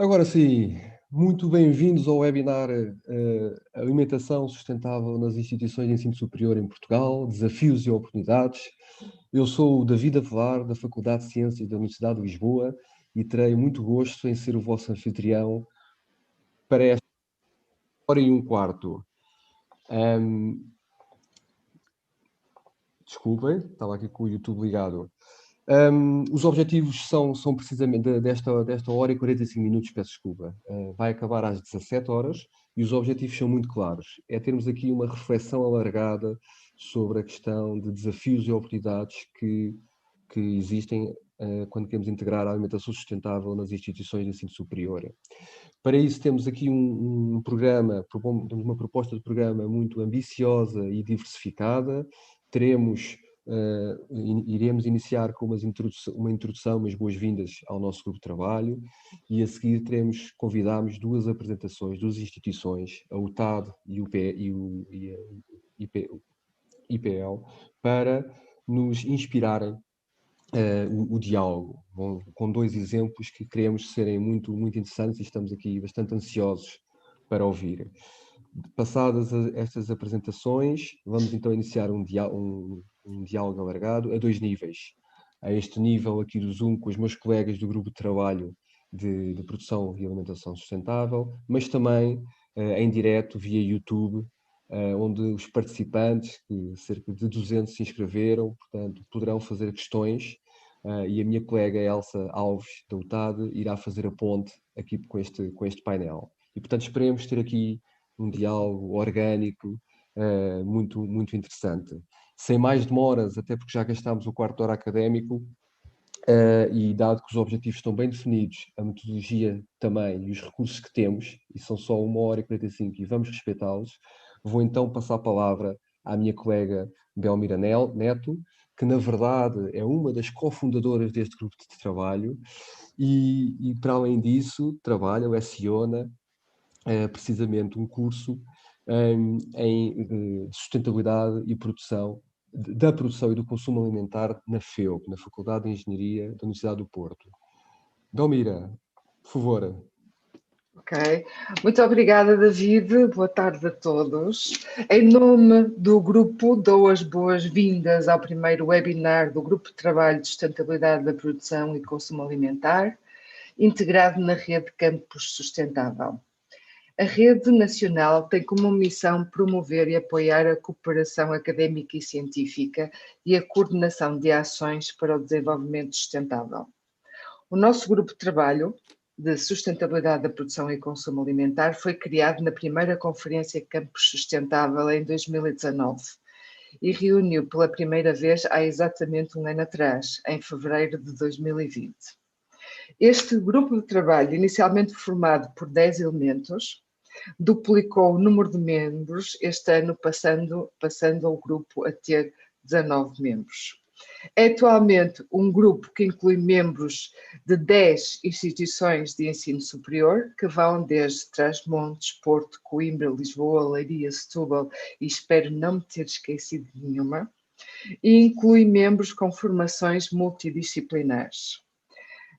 Agora sim, muito bem-vindos ao webinar Alimentação Sustentável nas Instituições de Ensino Superior em Portugal, Desafios e Oportunidades. Eu sou o David Avelar, da Faculdade de Ciências da Universidade de Lisboa, e terei muito gosto em ser o vosso anfitrião para esta hora e um quarto. Desculpem, estava aqui com o YouTube ligado. Os objetivos são precisamente desta hora e 45 minutos, peço desculpa. Vai acabar às 17 horas e os objetivos são muito claros. É termos aqui uma reflexão alargada sobre a questão de desafios e oportunidades que existem quando queremos integrar a alimentação sustentável nas instituições de ensino superior. Para isso temos aqui um programa, uma proposta de programa muito ambiciosa e diversificada. Iremos iniciar com uma introdução, umas boas-vindas ao nosso grupo de trabalho, e a seguir convidamos duas apresentações, duas instituições, a UTAD e a IPL, para nos inspirarem o diálogo, com dois exemplos que queremos serem muito interessantes e estamos aqui bastante ansiosos para ouvir. Passadas estas apresentações, vamos então iniciar um diálogo alargado a dois níveis. A este nível aqui do Zoom, com os meus colegas do grupo de trabalho de produção e alimentação sustentável, mas também em direto via YouTube, onde os participantes, que cerca de 200 se inscreveram, portanto, poderão fazer questões, e a minha colega Elsa Alves, da UTAD, irá fazer a ponte aqui com este painel. E, portanto, esperemos ter aqui um diálogo orgânico muito interessante. Sem mais demoras, até porque já gastámos o quarto de hora académico, e dado que os objetivos estão bem definidos, a metodologia também e os recursos que temos, e são só 1h45 e vamos respeitá-los, vou então passar a palavra à minha colega Belmira Neto, que na verdade é uma das cofundadoras deste grupo de trabalho e para além disso trabalha, leciona precisamente um curso em sustentabilidade e produção, da produção e do consumo alimentar na FEUP, na Faculdade de Engenharia da Universidade do Porto. Belmira, por favor. Ok, muito obrigada, David. Boa tarde a todos. Em nome do grupo, dou as boas-vindas ao primeiro webinar do Grupo de Trabalho de Sustentabilidade da Produção e Consumo Alimentar, integrado na Rede Campus Sustentável. A Rede Nacional tem como missão promover e apoiar a cooperação académica e científica e a coordenação de ações para o desenvolvimento sustentável. O nosso grupo de trabalho de sustentabilidade da produção e consumo alimentar foi criado na primeira Conferência Campus Sustentável em 2019 e reuniu pela primeira vez há exatamente um ano atrás, em fevereiro de 2020. Este grupo de trabalho, inicialmente formado por 10 elementos, duplicou o número de membros este ano, passando o grupo a ter 19 membros. É atualmente um grupo que inclui membros de 10 instituições de ensino superior, que vão desde Trás-os-Montes, Porto, Coimbra, Lisboa, Leiria, Setúbal, e espero não me ter esquecido de nenhuma, e inclui membros com formações multidisciplinares.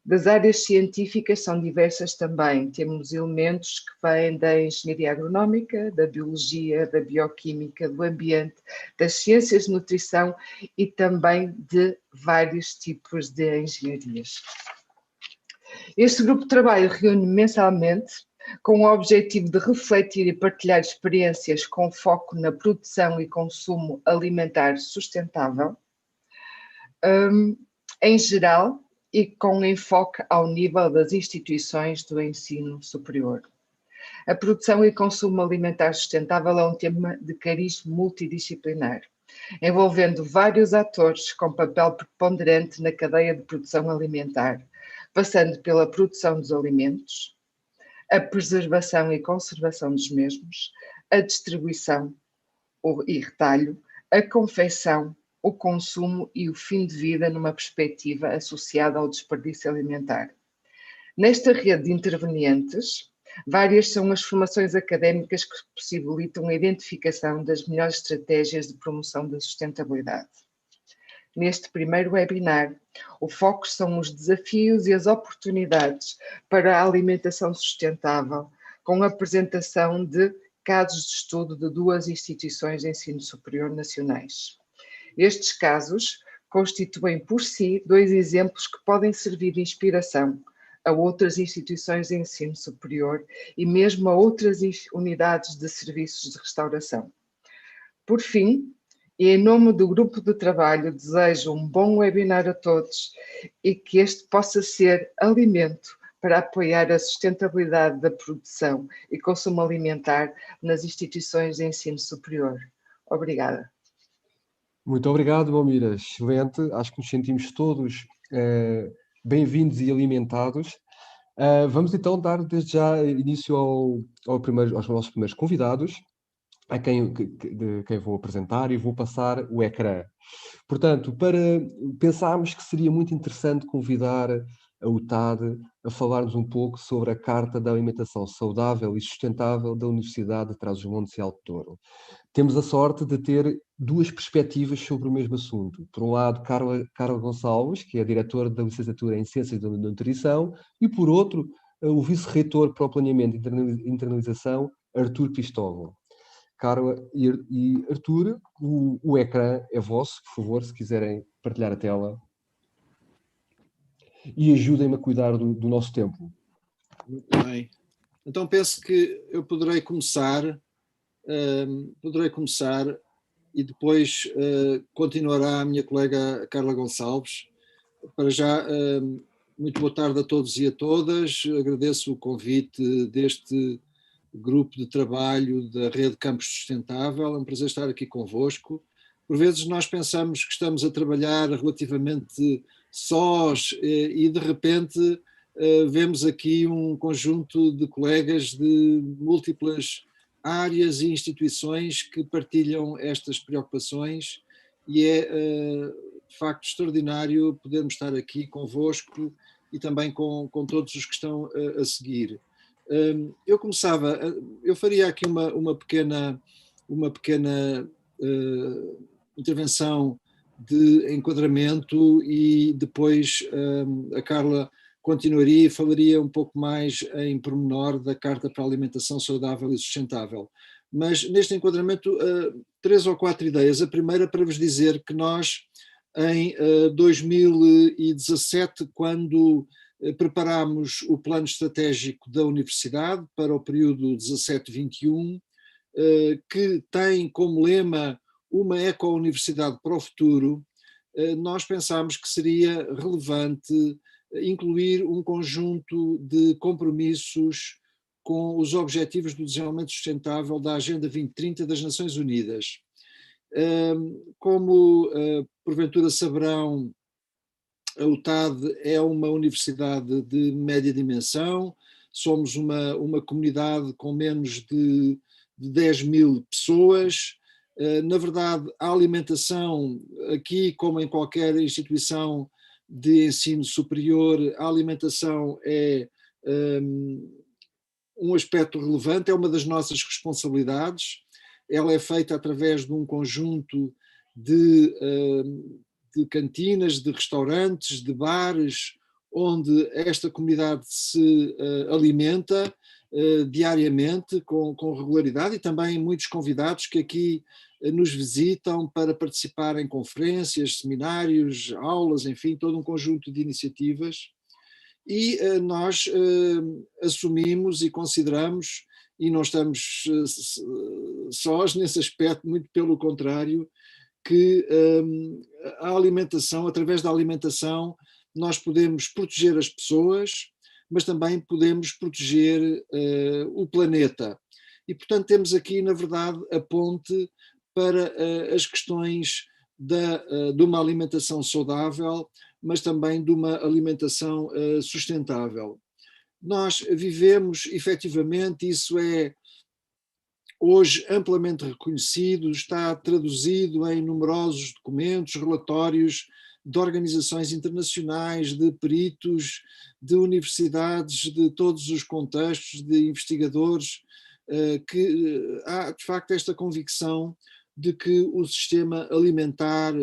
Das áreas científicas são diversas também. Temos elementos que vêm da engenharia agronómica, da biologia, da bioquímica, do ambiente, das ciências de nutrição e também de vários tipos de engenharias. Este grupo de trabalho reúne mensalmente com o objetivo de refletir e partilhar experiências com foco na produção e consumo alimentar sustentável, em geral, e com enfoque ao nível das instituições do ensino superior. A produção e consumo alimentar sustentável é um tema de cariz multidisciplinar, envolvendo vários atores com papel preponderante na cadeia de produção alimentar, passando pela produção dos alimentos, a preservação e conservação dos mesmos, a distribuição e retalho, a confecção, o consumo e o fim de vida numa perspectiva associada ao desperdício alimentar. Nesta rede de intervenientes, várias são as formações académicas que possibilitam a identificação das melhores estratégias de promoção da sustentabilidade. Neste primeiro webinar, o foco são os desafios e as oportunidades para a alimentação sustentável, com a apresentação de casos de estudo de 2 instituições de ensino superior nacionais. Estes casos constituem por si 2 exemplos que podem servir de inspiração a outras instituições de ensino superior e mesmo a outras unidades de serviços de restauração. Por fim, e em nome do grupo de trabalho, desejo um bom webinar a todos e que este possa ser alimento para apoiar a sustentabilidade da produção e consumo alimentar nas instituições de ensino superior. Obrigada. Muito obrigado, Belmira. Excelente. Acho que nos sentimos todos bem-vindos e alimentados. Vamos então dar desde já início aos nossos primeiros convidados, a quem vou apresentar, e vou passar o ecrã. Portanto, pensarmos que seria muito interessante convidar a UTAD a falar-nos um pouco sobre a Carta da Alimentação Saudável e Sustentável da Universidade de Trás-os-Montes e Alto Douro. Temos a sorte de ter 2 perspectivas sobre o mesmo assunto. Por um lado, Carla Gonçalves, que é diretora da licenciatura em Ciências da Nutrição, e por outro, o vice-reitor para o Planeamento e Internalização, Artur Cristóvão. Carla e Artur, o ecrã é vosso, por favor, se quiserem partilhar a tela. E ajudem-me a cuidar do nosso tempo. Muito bem. Então penso que eu poderei começar e depois continuará a minha colega Carla Gonçalves. Para já, muito boa tarde a todos e a todas. Agradeço o convite deste grupo de trabalho da Rede Campos Sustentável. É um prazer estar aqui convosco. Por vezes nós pensamos que estamos a trabalhar relativamente sós e de repente vemos aqui um conjunto de colegas de múltiplas áreas e instituições que partilham estas preocupações e é de facto extraordinário podermos estar aqui convosco e também com todos os que estão a seguir. Eu faria aqui uma pequena intervenção de enquadramento e depois a Carla continuaria e falaria um pouco mais em pormenor da Carta para a Alimentação Saudável e Sustentável. Mas neste enquadramento, 3 ou 4 ideias. A primeira para vos dizer que nós, em 2017, quando preparámos o plano estratégico da universidade para o período 17-21, que tem como lema uma eco-universidade para o futuro, nós pensámos que seria relevante incluir um conjunto de compromissos com os Objetivos do Desenvolvimento Sustentável da Agenda 2030 das Nações Unidas. Como porventura saberão, a UTAD é uma universidade de média dimensão, somos uma comunidade com menos de 10 mil pessoas. Na verdade, a alimentação, aqui como em qualquer instituição de ensino superior, a alimentação é um aspecto relevante, é uma das nossas responsabilidades. Ela é feita através de um conjunto de cantinas, de restaurantes, de bares, onde esta comunidade se alimenta diariamente, com regularidade, e também muitos convidados que aqui nos visitam para participar em conferências, seminários, aulas, enfim, todo um conjunto de iniciativas. E nós assumimos e consideramos, e não estamos sós nesse aspecto, muito pelo contrário, que a alimentação, através da alimentação, nós podemos proteger as pessoas, mas também podemos proteger o planeta. E, portanto, temos aqui, na verdade, a ponte para as questões de uma alimentação saudável, mas também de uma alimentação sustentável. Nós vivemos, efetivamente, isso é hoje amplamente reconhecido, está traduzido em numerosos documentos, relatórios de organizações internacionais, de peritos, de universidades, de todos os contextos, de investigadores, que há de facto esta convicção de que o sistema alimentar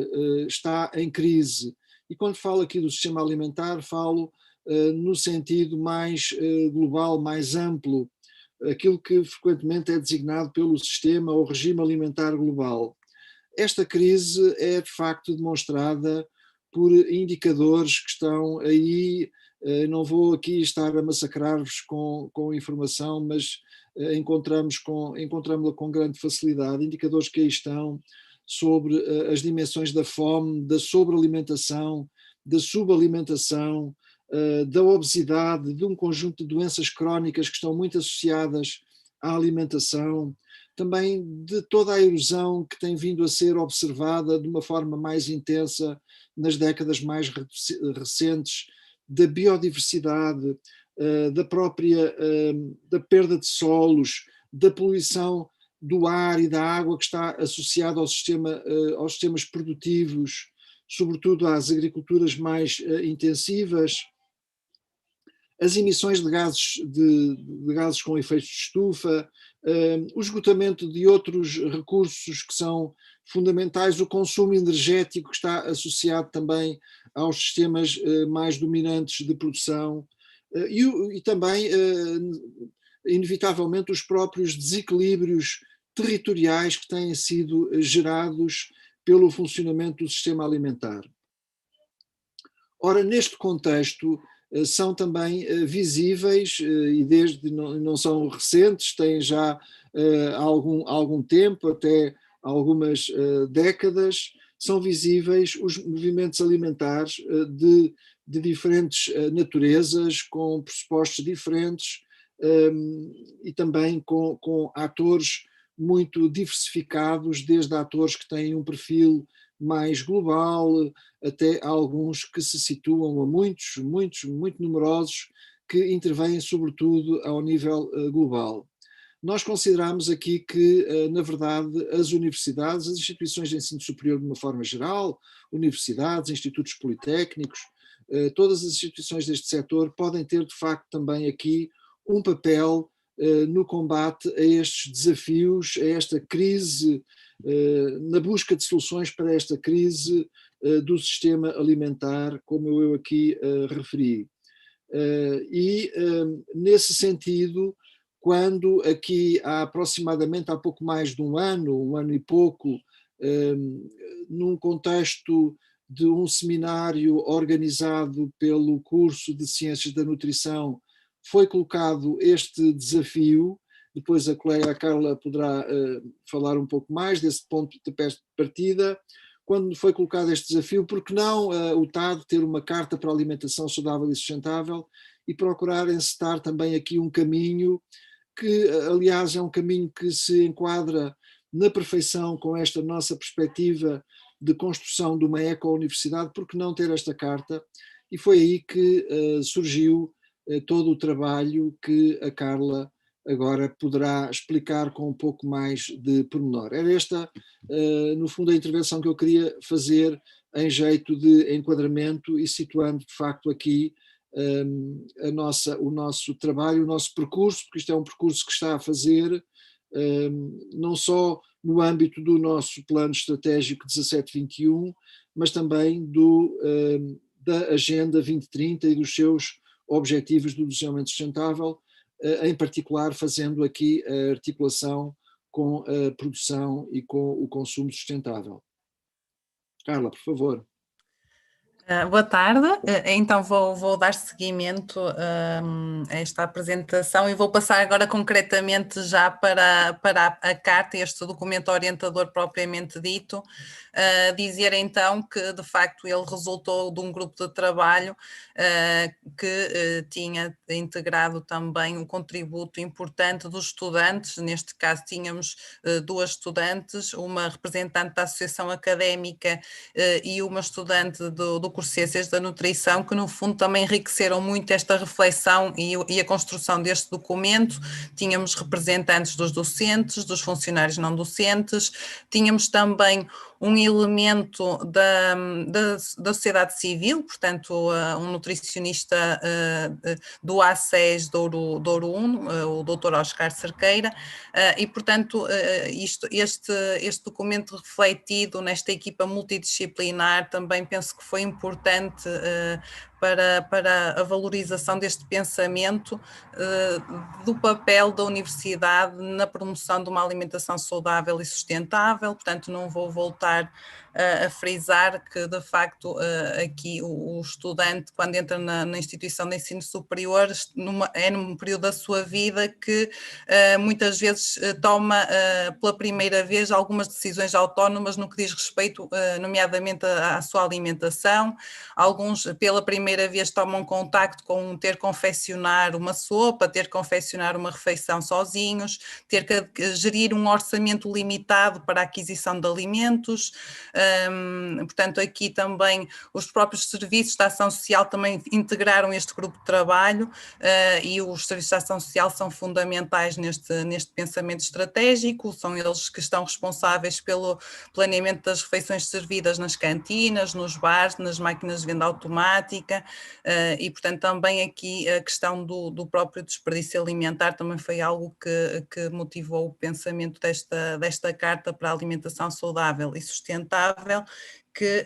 está em crise. E quando falo aqui do sistema alimentar, falo no sentido mais global, mais amplo, aquilo que frequentemente é designado pelo sistema ou regime alimentar global. Esta crise é de facto demonstrada por indicadores que estão aí, não vou aqui estar a massacrar-vos com informação, mas encontramos-la com grande facilidade, indicadores que aí estão sobre as dimensões da fome, da sobrealimentação, da subalimentação, da obesidade, de um conjunto de doenças crónicas que estão muito associadas à alimentação, também de toda a erosão que tem vindo a ser observada de uma forma mais intensa nas décadas mais recentes, da biodiversidade, da perda de solos, da poluição do ar e da água que está associada aos sistemas produtivos, sobretudo às agriculturas mais intensivas, as emissões de gases com efeitos de estufa, o esgotamento de outros recursos que são fundamentais, o consumo energético que está associado também aos sistemas mais dominantes de produção e também, inevitavelmente, os próprios desequilíbrios territoriais que têm sido gerados pelo funcionamento do sistema alimentar. Ora, neste contexto, são também visíveis, e desde não são recentes, têm já algum tempo, até algumas décadas, são visíveis os movimentos alimentares de diferentes naturezas, com pressupostos diferentes e também com atores muito diversificados, desde atores que têm um perfil mais global, até alguns que se situam a muito numerosos, que intervêm sobretudo ao nível global. Nós consideramos aqui que, na verdade, as universidades, as instituições de ensino superior de uma forma geral, universidades, institutos politécnicos, todas as instituições deste setor podem ter, de facto, também aqui um papel no combate a estes desafios, a esta crise, na busca de soluções para esta crise do sistema alimentar, como eu aqui referi. Nesse sentido, quando aqui há aproximadamente há pouco mais de um ano e pouco, num contexto de um seminário organizado pelo curso de Ciências da Nutrição, foi colocado este desafio. Depois a colega Carla poderá falar um pouco mais desse ponto de partida. Quando foi colocado este desafio, por que não o TAD ter uma carta para a alimentação saudável e sustentável e procurar encetar também aqui um caminho que, aliás, é um caminho que se enquadra na perfeição com esta nossa perspectiva de construção de uma eco-universidade, por que não ter esta carta? E foi aí que surgiu todo o trabalho que a Carla agora poderá explicar com um pouco mais de pormenor. Era esta, no fundo, a intervenção que eu queria fazer em jeito de enquadramento e situando, de facto, aqui o nosso trabalho, o nosso percurso, porque isto é um percurso que está a fazer não só no âmbito do nosso plano estratégico 17-21, mas também da Agenda 2030 e dos seus objetivos do desenvolvimento sustentável, em particular fazendo aqui a articulação com a produção e com o consumo sustentável. Carla, por favor. Boa tarde, então vou dar seguimento a esta apresentação e vou passar agora concretamente já para a carta, este documento orientador propriamente dito, dizer então que de facto ele resultou de um grupo de trabalho que tinha integrado também um contributo importante dos estudantes. Neste caso tínhamos duas estudantes, uma representante da Associação Académica e uma estudante do curso de Ciências da Nutrição, que no fundo também enriqueceram muito esta reflexão e a construção deste documento. Tínhamos representantes dos docentes, dos funcionários não docentes, tínhamos também um elemento da sociedade civil, portanto, um nutricionista do ACES Douro 1, o Dr. Oscar Cerqueira, e, portanto, este documento refletido nesta equipa multidisciplinar também penso que foi importante para a valorização deste pensamento do papel da universidade na promoção de uma alimentação saudável e sustentável. Portanto, não vou voltar a frisar que, de facto, aqui o estudante, quando entra na instituição de ensino superior, é num período da sua vida que muitas vezes toma pela primeira vez algumas decisões autónomas no que diz respeito, nomeadamente, à sua alimentação. Alguns, pela primeira vez, tomam contacto com ter que confeccionar uma sopa, ter que confeccionar uma refeição sozinhos, ter que gerir um orçamento limitado para a aquisição de alimentos. Portanto, aqui também os próprios serviços da ação social também integraram este grupo de trabalho e os serviços de ação social são fundamentais neste pensamento estratégico, são eles que estão responsáveis pelo planeamento das refeições servidas nas cantinas, nos bares, nas máquinas de venda automática e, portanto, também aqui a questão do próprio desperdício alimentar também foi algo que motivou o pensamento desta Carta para a Alimentação Saudável e Sustentável, que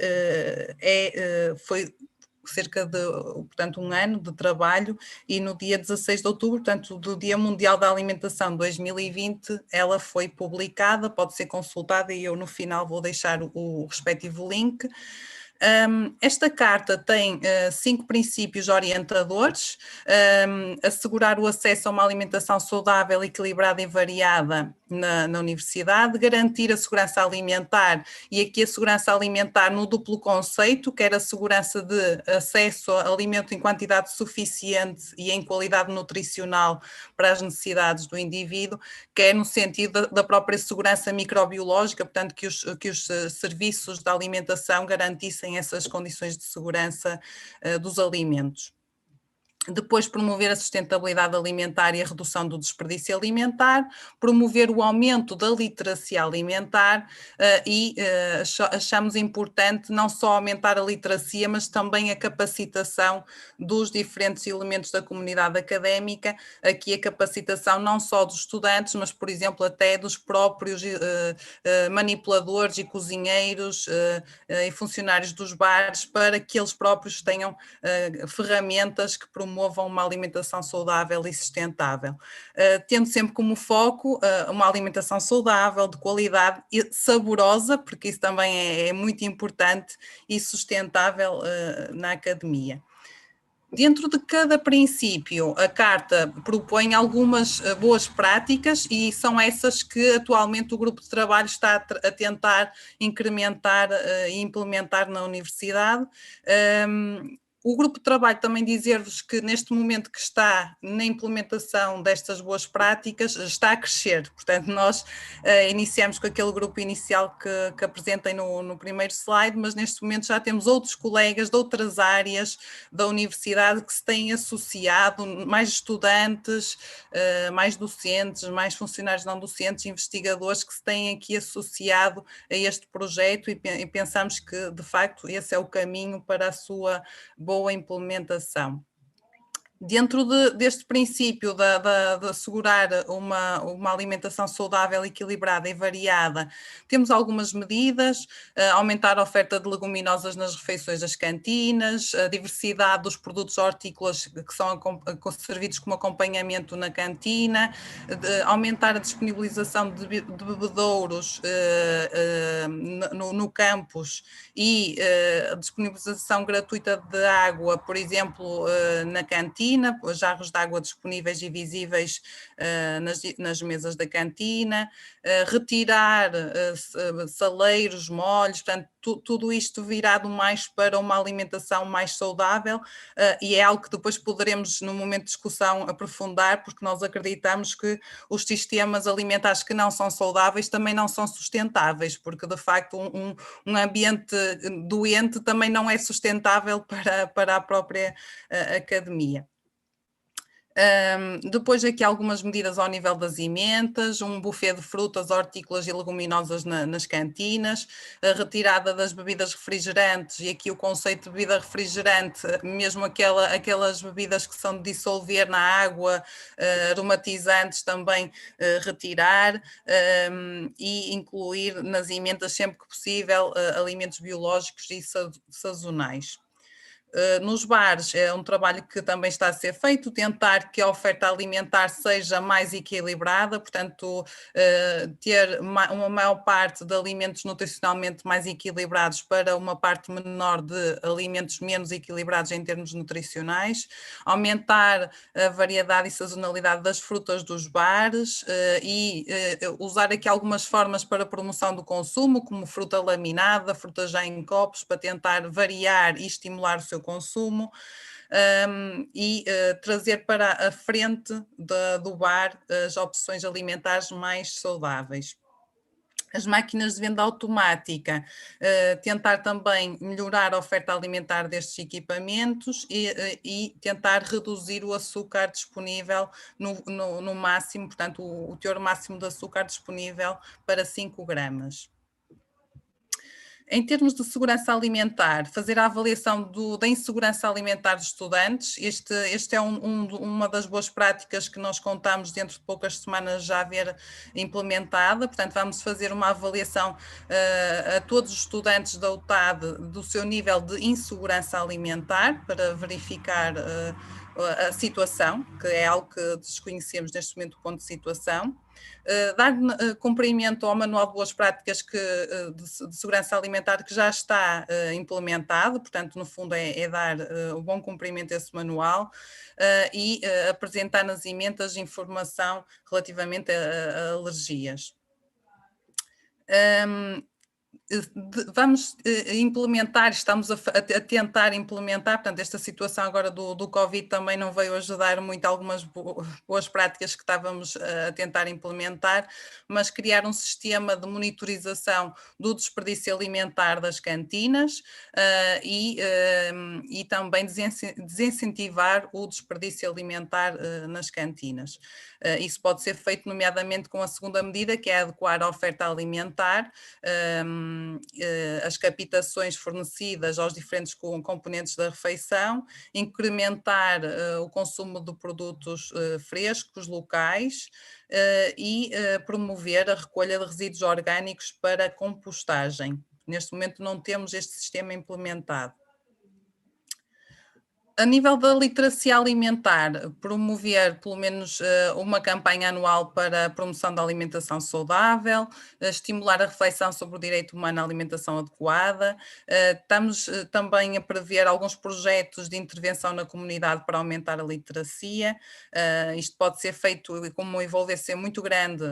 foi cerca de, portanto, um ano de trabalho, e no dia 16 de outubro, portanto, do Dia Mundial da Alimentação 2020, ela foi publicada, pode ser consultada e eu no final vou deixar o respectivo link. Esta carta tem 5 princípios orientadores: assegurar o acesso a uma alimentação saudável, equilibrada e variada na universidade, garantir a segurança alimentar, e aqui a segurança alimentar no duplo conceito, quer a segurança de acesso a alimento em quantidade suficiente e em qualidade nutricional para as necessidades do indivíduo, quer no sentido da própria segurança microbiológica, portanto que os serviços de alimentação garantissem essas condições de segurança dos alimentos. Depois, promover a sustentabilidade alimentar e a redução do desperdício alimentar, promover o aumento da literacia alimentar e achamos importante não só aumentar a literacia, mas também a capacitação dos diferentes elementos da comunidade académica, aqui a capacitação não só dos estudantes, mas, por exemplo, até dos próprios manipuladores e cozinheiros e funcionários dos bares, para que eles próprios tenham ferramentas que promovam uma alimentação saudável e sustentável, tendo sempre como foco uma alimentação saudável, de qualidade e saborosa, porque isso também é muito importante, e sustentável na academia. Dentro de cada princípio, a Carta propõe algumas boas práticas e são essas que atualmente o grupo de trabalho está a tentar incrementar e implementar na universidade. O grupo de trabalho também dizer-vos que neste momento que está na implementação destas boas práticas está a crescer, portanto nós iniciamos com aquele grupo inicial que apresentei no primeiro slide, mas neste momento já temos outros colegas de outras áreas da universidade que se têm associado, mais estudantes, mais docentes, mais funcionários não docentes, investigadores que se têm aqui associado a este projeto e pensamos que de facto esse é o caminho para a sua boa implementação. Dentro deste princípio de assegurar uma alimentação saudável, equilibrada e variada, temos algumas medidas: aumentar a oferta de leguminosas nas refeições das cantinas, a diversidade dos produtos hortícolas que são servidos como acompanhamento na cantina, aumentar a disponibilização de bebedouros no campus e a disponibilização gratuita de água, por exemplo, na cantina, jarros de água disponíveis e visíveis nas mesas da cantina, retirar saleiros, molhos, portanto, tudo isto virado mais para uma alimentação mais saudável, e é algo que depois poderemos, no momento de discussão, aprofundar, porque nós acreditamos que os sistemas alimentares que não são saudáveis também não são sustentáveis, porque de facto um ambiente doente também não é sustentável para a própria academia. Depois aqui algumas medidas ao nível das emendas, um buffet de frutas, hortícolas e leguminosas nas cantinas, a retirada das bebidas refrigerantes, e aqui o conceito de bebida refrigerante, mesmo aquelas bebidas que são de dissolver na água, aromatizantes também retirar, e incluir nas emendas sempre que possível alimentos biológicos e sazonais. Nos bares é um trabalho que também está a ser feito, tentar que a oferta alimentar seja mais equilibrada, portanto, ter uma maior parte de alimentos nutricionalmente mais equilibrados para uma parte menor de alimentos menos equilibrados em termos nutricionais, aumentar a variedade e sazonalidade das frutas dos bares e usar aqui algumas formas para promoção do consumo, como fruta laminada, fruta já em copos, para tentar variar e estimular o seu consumo, e trazer para a frente do bar as opções alimentares mais saudáveis. As máquinas de venda automática, tentar também melhorar a oferta alimentar destes equipamentos e tentar reduzir o açúcar disponível no máximo, portanto, o teor máximo de açúcar disponível para 5 gramas. Em termos de segurança alimentar, fazer a avaliação da insegurança alimentar dos estudantes. Este é uma das boas práticas que nós contamos dentro de poucas semanas já haver implementada. Portanto, vamos fazer uma avaliação a todos os estudantes da UTAD do seu nível de insegurança alimentar para verificar a situação, que é algo que desconhecemos neste momento do ponto de situação. Dar cumprimento ao Manual de Boas Práticas de Segurança Alimentar que já está implementado, portanto, no fundo é dar o bom cumprimento a esse manual e apresentar nas emendas informação relativamente a alergias. Vamos implementar, estamos a tentar implementar, portanto, esta situação agora do Covid também não veio ajudar muito algumas boas práticas que estávamos a tentar implementar, mas criar um sistema de monitorização do desperdício alimentar das cantinas e também desincentivar o desperdício alimentar nas cantinas. Isso pode ser feito nomeadamente com a segunda medida, que é adequar a oferta alimentar, as captações fornecidas aos diferentes componentes da refeição, incrementar o consumo de produtos frescos, locais e promover a recolha de resíduos orgânicos para compostagem. Neste momento não temos este sistema implementado. A nível da literacia alimentar, promover pelo menos uma campanha anual para a promoção da alimentação saudável, estimular a reflexão sobre o direito humano à alimentação adequada. Estamos também a prever alguns projetos de intervenção na comunidade para aumentar a literacia. Isto pode ser feito com uma envolvência muito grande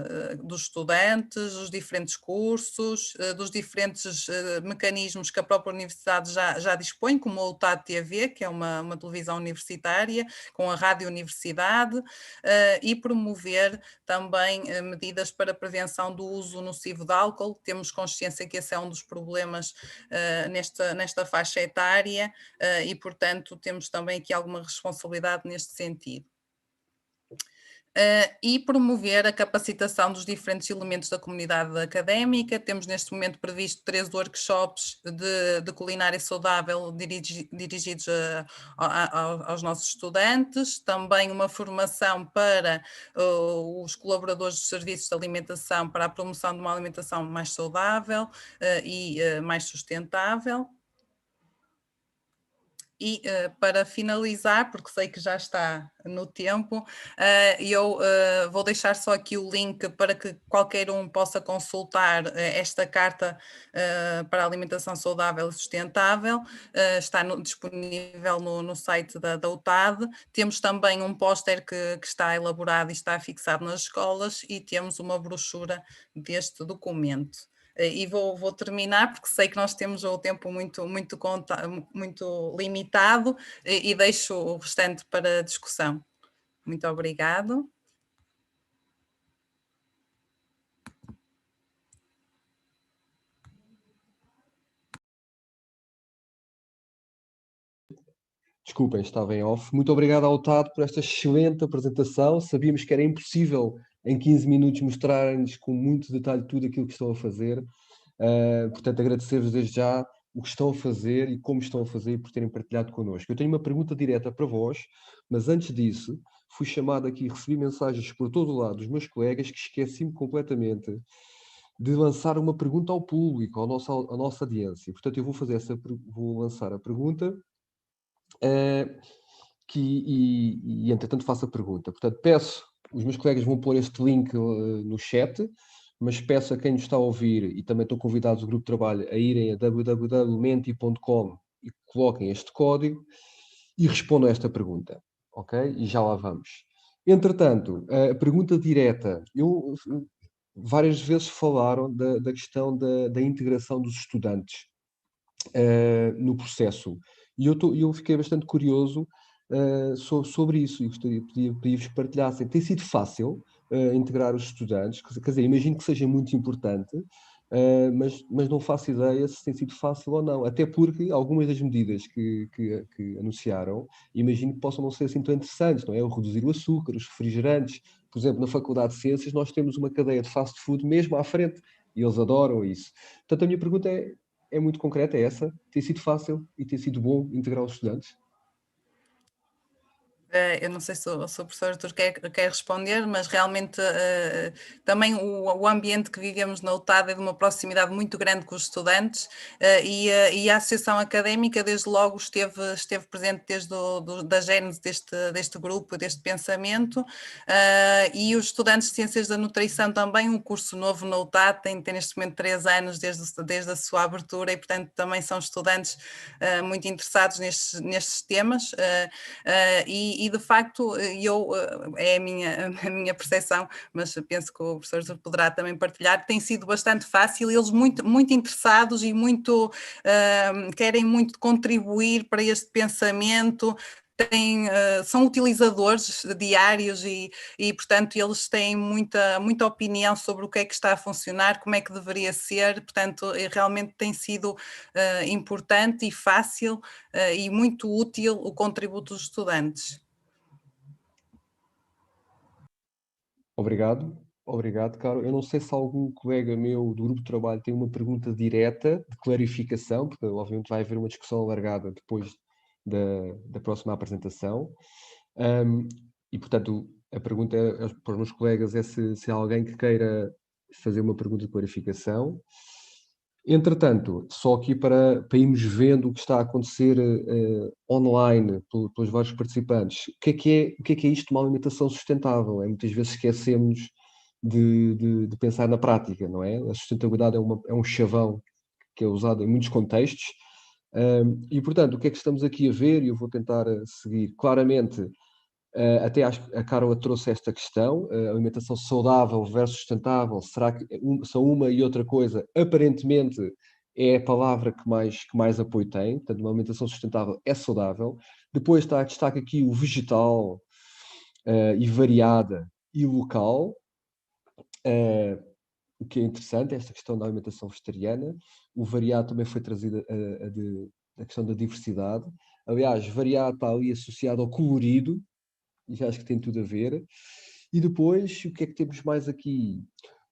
dos estudantes, os diferentes cursos, dos diferentes mecanismos que a própria universidade já dispõe, como o TAD TV, que é uma televisão universitária, com a Rádio Universidade, e promover também medidas para a prevenção do uso nocivo de álcool. Temos consciência que esse é um dos problemas nesta faixa etária e, portanto, temos também aqui alguma responsabilidade neste sentido. E promover a capacitação dos diferentes elementos da comunidade académica. Temos neste momento previsto 3 workshops de culinária saudável dirigidos aos nossos estudantes, também uma formação para os colaboradores dos serviços de alimentação para a promoção de uma alimentação mais saudável e mais sustentável. E para finalizar, porque sei que já está no tempo, eu vou deixar só aqui o link para que qualquer um possa consultar esta carta para a alimentação saudável e sustentável. Está disponível no site da UTAD. Temos também um póster que está elaborado e está fixado nas escolas e temos uma brochura deste documento. E vou terminar, porque sei que nós temos o tempo muito limitado e deixo o restante para discussão. Muito obrigado. Desculpem, estava em off. Muito obrigado ao TAD por esta excelente apresentação. Sabíamos que era impossível em 15 minutos mostrarem-nos com muito detalhe tudo aquilo que estão a fazer. Portanto, agradecer-vos desde já o que estão a fazer e como estão a fazer e por terem partilhado connosco. Eu tenho uma pergunta direta para vós, mas antes disso, fui chamado aqui e recebi mensagens por todo o lado dos meus colegas que esqueci-me completamente de lançar uma pergunta ao público, à nossa audiência. Portanto, eu vou lançar a pergunta e entretanto faço a pergunta. Portanto, os meus colegas vão pôr este link no chat, mas peço a quem nos está a ouvir, e também estão convidados do grupo de trabalho, a irem a www.menti.com e coloquem este código e respondam a esta pergunta, ok? E já lá vamos. Entretanto, a pergunta direta, várias vezes falaram da questão da integração dos estudantes no processo. E eu fiquei bastante curioso sobre isso e gostaria de pedir-vos que partilhassem. Tem sido fácil integrar os estudantes? Quer dizer, imagino que seja muito importante, mas não faço ideia se tem sido fácil ou não. Até porque algumas das medidas que anunciaram, imagino que possam não ser assim tão interessantes, não é? O reduzir o açúcar, os refrigerantes. Por exemplo, na Faculdade de Ciências nós temos uma cadeia de fast food mesmo à frente e eles adoram isso. Portanto, a minha pergunta é muito concreta, é essa. Tem sido fácil e tem sido bom integrar os estudantes? Eu não sei se o professor Artur quer responder, mas realmente também o ambiente que vivemos na UTAD é de uma proximidade muito grande com os estudantes e a Associação Académica desde logo esteve presente desde da gênese deste grupo, deste pensamento, e os estudantes de Ciências da Nutrição também, um curso novo na UTAD, tem neste momento 3 anos desde a sua abertura e portanto também são estudantes muito interessados nestes temas e de facto, é a minha percepção, mas penso que o professor poderá também partilhar, tem sido bastante fácil, eles muito, muito interessados e muito querem muito contribuir para este pensamento, são utilizadores diários e, portanto, eles têm muita opinião sobre o que é que está a funcionar, como é que deveria ser, portanto, realmente tem sido importante e fácil e muito útil o contributo dos estudantes. Obrigado, Caro. Eu não sei se algum colega meu do grupo de trabalho tem uma pergunta direta de clarificação, porque obviamente vai haver uma discussão alargada depois da próxima apresentação. E, portanto, a pergunta para os meus colegas é se há alguém que queira fazer uma pergunta de clarificação. Entretanto, só aqui para irmos vendo o que está a acontecer online pelos vários participantes, o que é isto de uma alimentação sustentável? Muitas vezes esquecemos de pensar na prática, não é? A sustentabilidade é um chavão que é usado em muitos contextos e, portanto, o que é que estamos aqui a ver? E eu vou tentar seguir claramente. Até a Carla trouxe esta questão, alimentação saudável versus sustentável, será que são uma e outra coisa? Aparentemente é a palavra que mais apoio tem, portanto uma alimentação sustentável é saudável. Depois está destaque aqui o vegetal e variada e local, o que é interessante, esta questão da alimentação vegetariana. O variado também foi trazida a questão da diversidade. Aliás, variado está ali associado ao colorido, e já acho que tem tudo a ver. E depois, o que é que temos mais aqui?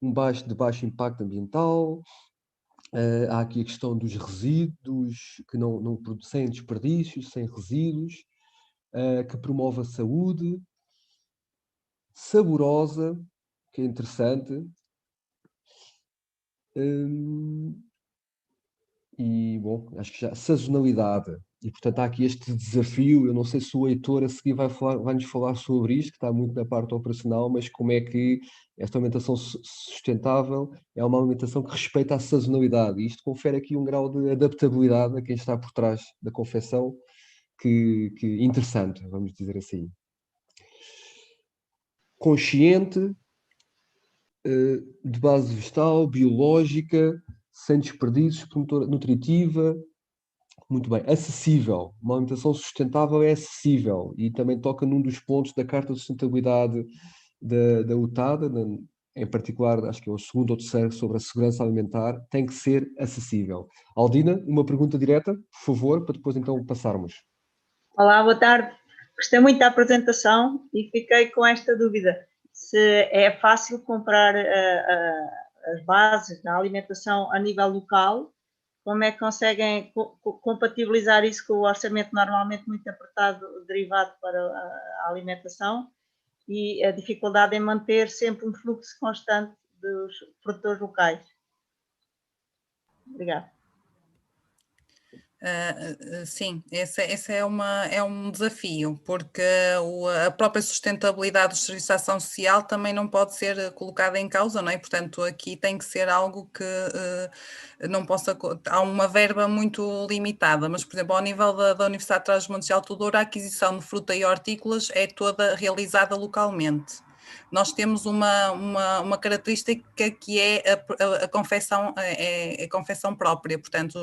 De baixo impacto ambiental. Há aqui a questão dos resíduos, que não sem desperdícios, sem resíduos, que promove a saúde. Saborosa, que é interessante. E, bom, acho que já sazonalidade. E, portanto, há aqui este desafio. Eu não sei se o Heitor a seguir vai-nos falar sobre isto, que está muito na parte operacional, mas como é que esta alimentação sustentável é uma alimentação que respeita a sazonalidade. E isto confere aqui um grau de adaptabilidade a quem está por trás da confecção que interessante, vamos dizer assim. Consciente, de base vegetal, biológica, sem desperdícios, nutritiva. Muito bem. Acessível. Uma alimentação sustentável é acessível e também toca num dos pontos da Carta de Sustentabilidade da UTAD, em particular, acho que é o segundo ou terceiro, sobre a segurança alimentar, tem que ser acessível. Aldina, uma pergunta direta, por favor, para depois então passarmos. Olá, boa tarde. Gostei muito da apresentação e fiquei com esta dúvida. Se é fácil comprar as bases da alimentação a nível local, como é que conseguem compatibilizar isso com o orçamento normalmente muito apertado derivado para a alimentação e a dificuldade em manter sempre um fluxo constante dos produtores locais? Obrigada. Sim, esse é um desafio, porque a própria sustentabilidade dos serviços de ação social também não pode ser colocada em causa, não é? Portanto, aqui tem que ser algo que não possa... Há uma verba muito limitada, mas, por exemplo, ao nível da Universidade de Trás-os-Montes de Alto Douro, a aquisição de fruta e hortícolas é toda realizada localmente. Nós temos uma característica que é a confecção, a confecção própria, portanto,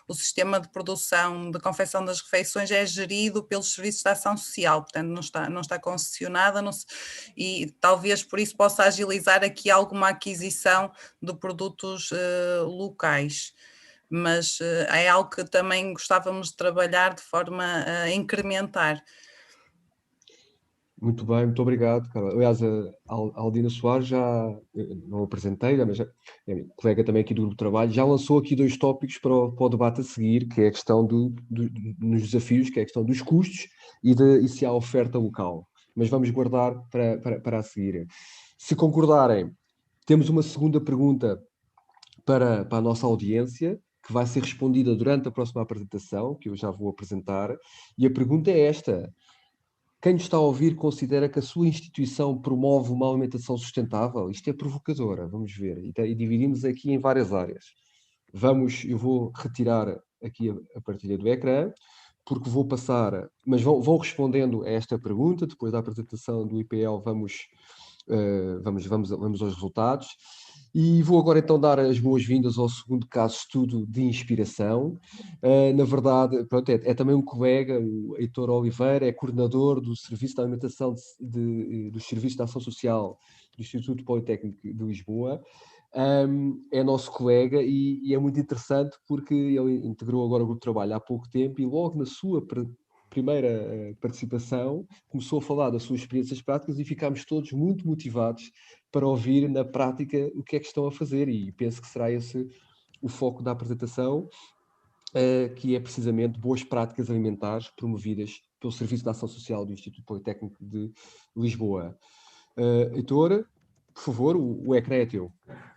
o sistema de produção, de confecção das refeições é gerido pelos serviços de ação social, portanto não está concessionada e talvez por isso possa agilizar aqui alguma aquisição de produtos locais. Mas é algo que também gostávamos de trabalhar de forma a incrementar. Muito bem, muito obrigado, Carla. Aliás, a Aldina Soares já, não apresentei, mas é colega também aqui do Grupo de Trabalho, já lançou aqui 2 tópicos para o debate a seguir, que é a questão nos desafios, que é a questão dos custos e se há oferta local. Mas vamos guardar para a seguir. Se concordarem, temos uma segunda pergunta para a nossa audiência, que vai ser respondida durante a próxima apresentação, que eu já vou apresentar, e a pergunta é esta: quem nos está a ouvir considera que a sua instituição promove uma alimentação sustentável? Isto é provocadora, vamos ver. E dividimos aqui em várias áreas. Eu vou retirar aqui a partilha do ecrã, porque vou passar... Mas vão respondendo a esta pergunta, depois da apresentação do IPL vamos aos resultados. E vou agora então dar as boas-vindas ao segundo caso de estudo de inspiração. Na verdade, pronto, é também um colega, o Heitor Oliveira, é coordenador do Serviço de Alimentação dos Serviços de Ação Social do Instituto Politécnico de Lisboa. É nosso colega e é muito interessante porque ele integrou agora o grupo de trabalho há pouco tempo e logo na sua primeira participação começou a falar das suas experiências práticas e ficámos todos muito motivados para ouvir na prática o que é que estão a fazer, e penso que será esse o foco da apresentação, que é precisamente boas práticas alimentares promovidas pelo Serviço de Ação Social do Instituto Politécnico de Lisboa. Heitor, por favor, o ecrã é teu.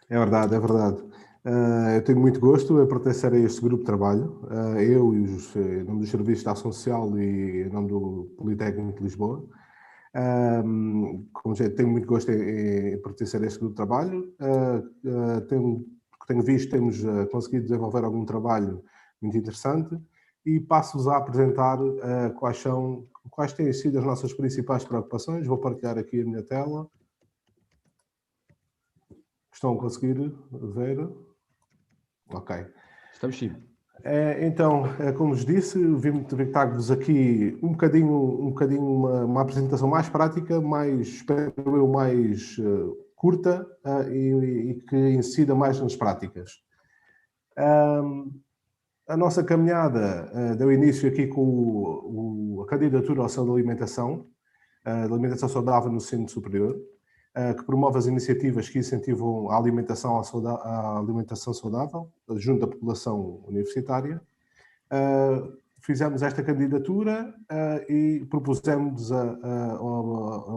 É verdade, é verdade. Eu tenho muito gosto em pertencer a este grupo de trabalho, eu e em nome dos Serviços de Ação Social e em nome do Politécnico de Lisboa. Como já tenho muito gosto em pertencer a este grupo de trabalho. Tenho visto, temos conseguido desenvolver algum trabalho muito interessante e passo-vos a apresentar quais têm sido as nossas principais preocupações. Vou partilhar aqui a minha tela. Estão a conseguir ver? Ok. Estamos sim. Então, como vos disse, vim dar-vos aqui um bocadinho uma apresentação mais prática, espero eu, mais curta e que incida mais nas práticas. A nossa caminhada deu início aqui com a candidatura ao Selo de Alimentação Saudável no Ensino Superior, que promove as iniciativas que incentivam a alimentação saudável junto à população universitária. Fizemos esta candidatura e propusemos a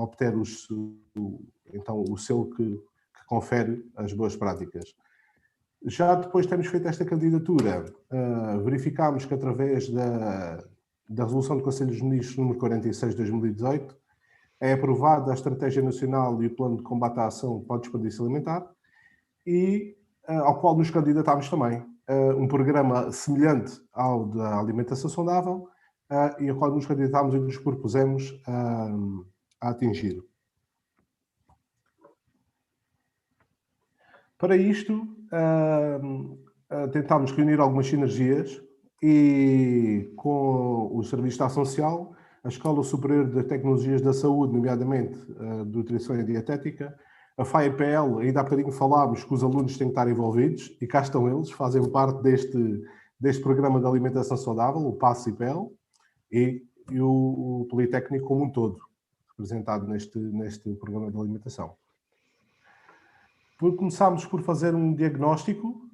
obter o selo que confere as boas práticas. Já depois de termos feito esta candidatura, verificámos que através da Resolução do Conselho dos Ministros número 46 de 2018, é aprovada a Estratégia Nacional e o Plano de Combate à Ação para o Desperdício Alimentar e ao qual nos candidatámos também. Um programa semelhante ao da alimentação saudável e ao qual nos candidatámos e nos propusemos a atingir. Para isto, tentámos reunir algumas sinergias e com o Serviço de Ação Social, a Escola Superior de Tecnologias da Saúde, nomeadamente de Nutrição e Dietética, a FAIPL, ainda há bocadinho falámos que os alunos têm que estar envolvidos, e cá estão eles, fazem parte deste programa de alimentação saudável, o PASS-IPL, e e o Politécnico como um todo, representado neste programa de alimentação. Começámos por fazer um diagnóstico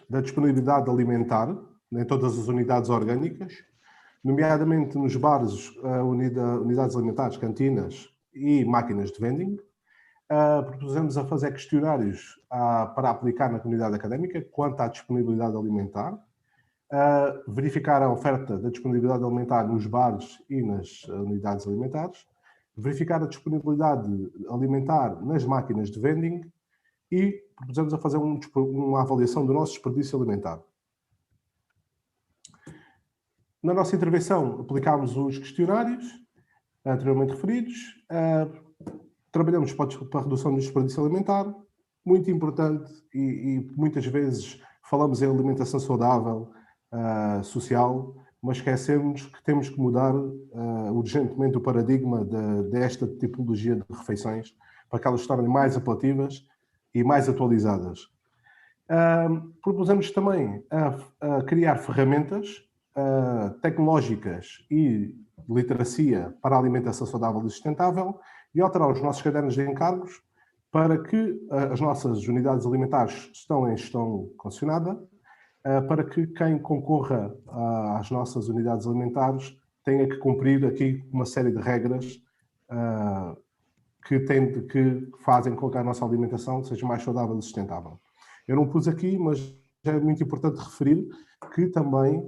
da disponibilidade alimentar em todas as unidades orgânicas, nomeadamente nos bares, unidades alimentares, cantinas e máquinas de vending. Propusemos a fazer questionários para aplicar na comunidade académica quanto à disponibilidade alimentar, verificar a oferta da disponibilidade alimentar nos bares e nas unidades alimentares, verificar a disponibilidade alimentar nas máquinas de vending e propusemos a fazer uma avaliação do nosso desperdício alimentar. Na nossa intervenção, aplicámos os questionários anteriormente referidos, trabalhamos para a redução do desperdício alimentar, muito importante, e muitas vezes falamos em alimentação saudável, social, mas esquecemos que temos que mudar urgentemente o paradigma desta tipologia de refeições para que elas se tornem mais apelativas e mais atualizadas. Propusemos também a criar ferramentas tecnológicas e literacia para a alimentação saudável e sustentável e alterar os nossos cadernos de encargos para que as nossas unidades alimentares estão em gestão concessionada, para que quem concorra às nossas unidades alimentares tenha que cumprir aqui uma série de regras que fazem com que a nossa alimentação seja mais saudável e sustentável. Eu não pus aqui, mas é muito importante referir que também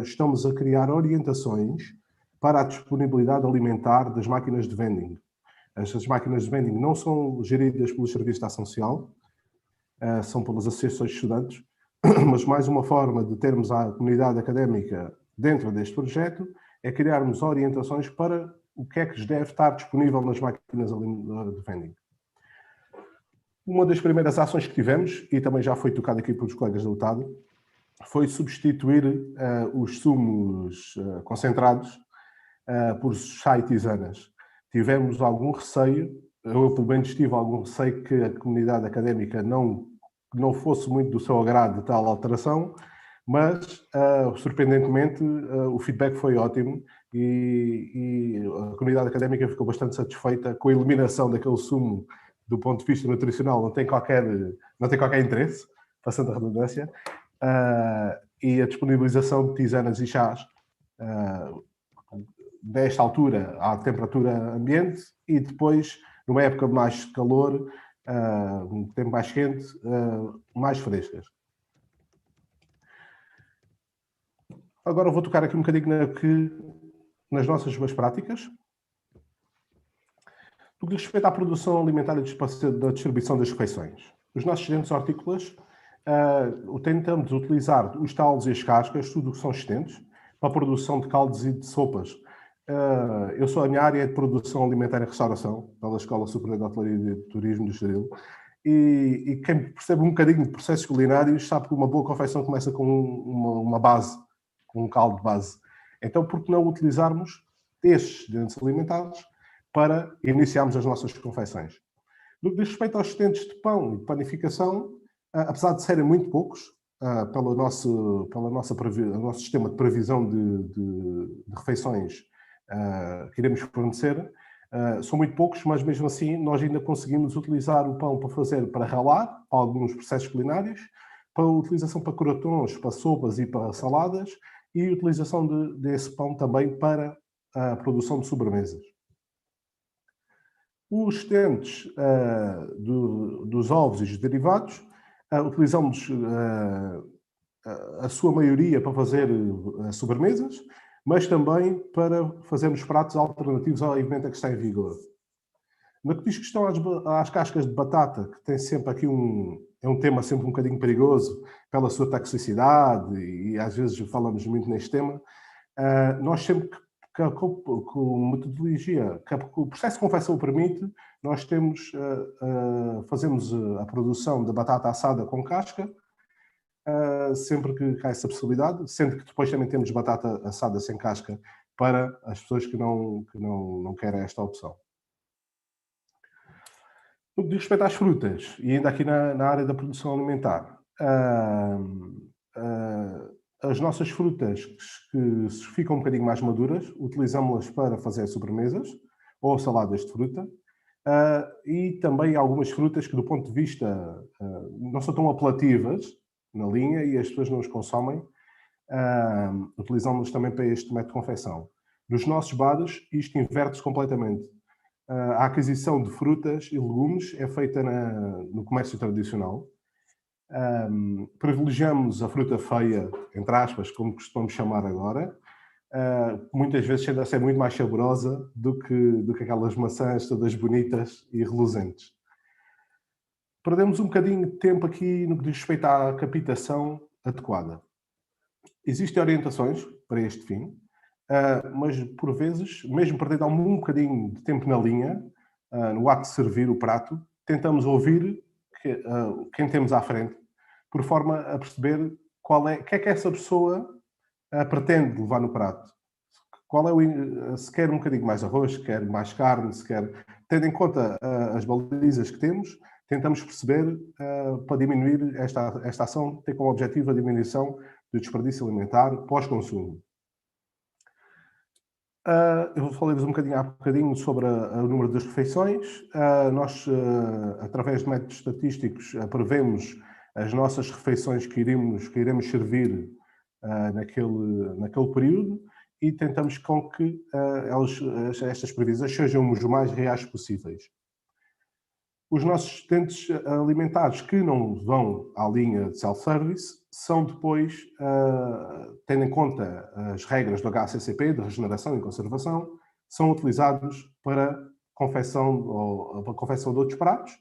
estamos a criar orientações para a disponibilidade alimentar das máquinas de vending. Estas máquinas de vending não são geridas pelos serviços de ação social, são pelas associações de estudantes, mas mais uma forma de termos a comunidade académica dentro deste projeto é criarmos orientações para o que é que deve estar disponível nas máquinas de vending. Uma das primeiras ações que tivemos, e também já foi tocado aqui pelos colegas da UTAD, foi substituir os sumos concentrados por chá e tisanas. Tivemos algum receio, eu pelo menos tive algum receio que a comunidade académica não fosse muito do seu agrado de tal alteração, mas surpreendentemente o feedback foi ótimo e a comunidade académica ficou bastante satisfeita com a eliminação daquele sumo do ponto de vista nutricional, não tem qualquer interesse, passando a redundância, e a disponibilização de tisanas e chás desta altura à temperatura ambiente e depois, numa época de mais calor, um tempo mais quente, mais frescas. Agora vou tocar aqui um bocadinho nas nossas boas práticas. No que diz respeito à produção alimentar e da distribuição das refeições. Os nossos estudantes hortícolas tentamos utilizar os talos e as cascas, tudo o que são existentes, para a produção de caldos e de sopas. A minha área é de produção alimentar e restauração, pela Escola Superior de Hotelaria e de Turismo do Estoril, e quem percebe um bocadinho de processos culinários sabe que uma boa confecção começa com uma base, com um caldo de base. Então, por que não utilizarmos estes excedentes alimentares para iniciarmos as nossas confecções? No que diz respeito aos excedentes de pão e de panificação, apesar de serem muito poucos, pelo nosso sistema de previsão de refeições que iremos fornecer, são muito poucos, mas mesmo assim nós ainda conseguimos utilizar o pão para ralar, para alguns processos culinários, para a utilização para crotons, para sopas e para saladas, e a utilização desse pão também para a produção de sobremesas. Os excedentes dos ovos e dos derivados, utilizamos a sua maioria para fazer sobremesas, mas também para fazermos pratos alternativos ao alimento que está em vigor. No que diz questão às cascas de batata, que tem sempre aqui é um tema sempre um bocadinho perigoso pela sua toxicidade e às vezes falamos muito neste tema, nós sempre com metodologia que o processo de confecção o permite, nós fazemos a produção da batata assada com casca, sempre que há essa possibilidade, sendo que depois também temos batata assada sem casca para as pessoas que não querem esta opção. No que diz respeito às frutas, e ainda aqui na área da produção alimentar, as nossas frutas que ficam um bocadinho mais maduras, utilizamos-las para fazer sobremesas ou saladas de fruta. E também algumas frutas que, do ponto de vista, não são tão apelativas na linha e as pessoas não os consomem, utilizamos também para este método de confecção. Nos nossos bares, isto inverte-se completamente. A aquisição de frutas e legumes é feita no comércio tradicional. Privilegiamos a fruta feia, entre aspas, como costumamos chamar agora, muitas vezes tende a ser muito mais saborosa do que aquelas maçãs todas bonitas e reluzentes. Perdemos um bocadinho de tempo aqui no que diz respeito à captação adequada. Existem orientações para este fim, mas por vezes, mesmo perdendo um bocadinho de tempo na linha, no ato de servir o prato, tentamos ouvir quem temos à frente, por forma a perceber o que é que essa pessoa pretende levar no prato. Se quer um bocadinho mais arroz, se quer mais carne, se quer... Tendo em conta as balizas que temos, tentamos perceber para diminuir esta ação, ter como objetivo a diminuição do desperdício alimentar pós-consumo. Eu falei-vos um bocadinho sobre o número das refeições. Nós, através de métodos estatísticos, prevemos as nossas refeições que iremos servir naquele período e tentamos com que estas previsões sejam os mais reais possíveis. Os nossos assistentes alimentares que não vão à linha de self-service são depois, tendo em conta as regras do HACCP, de regeneração e conservação, são utilizados para confecção de outros pratos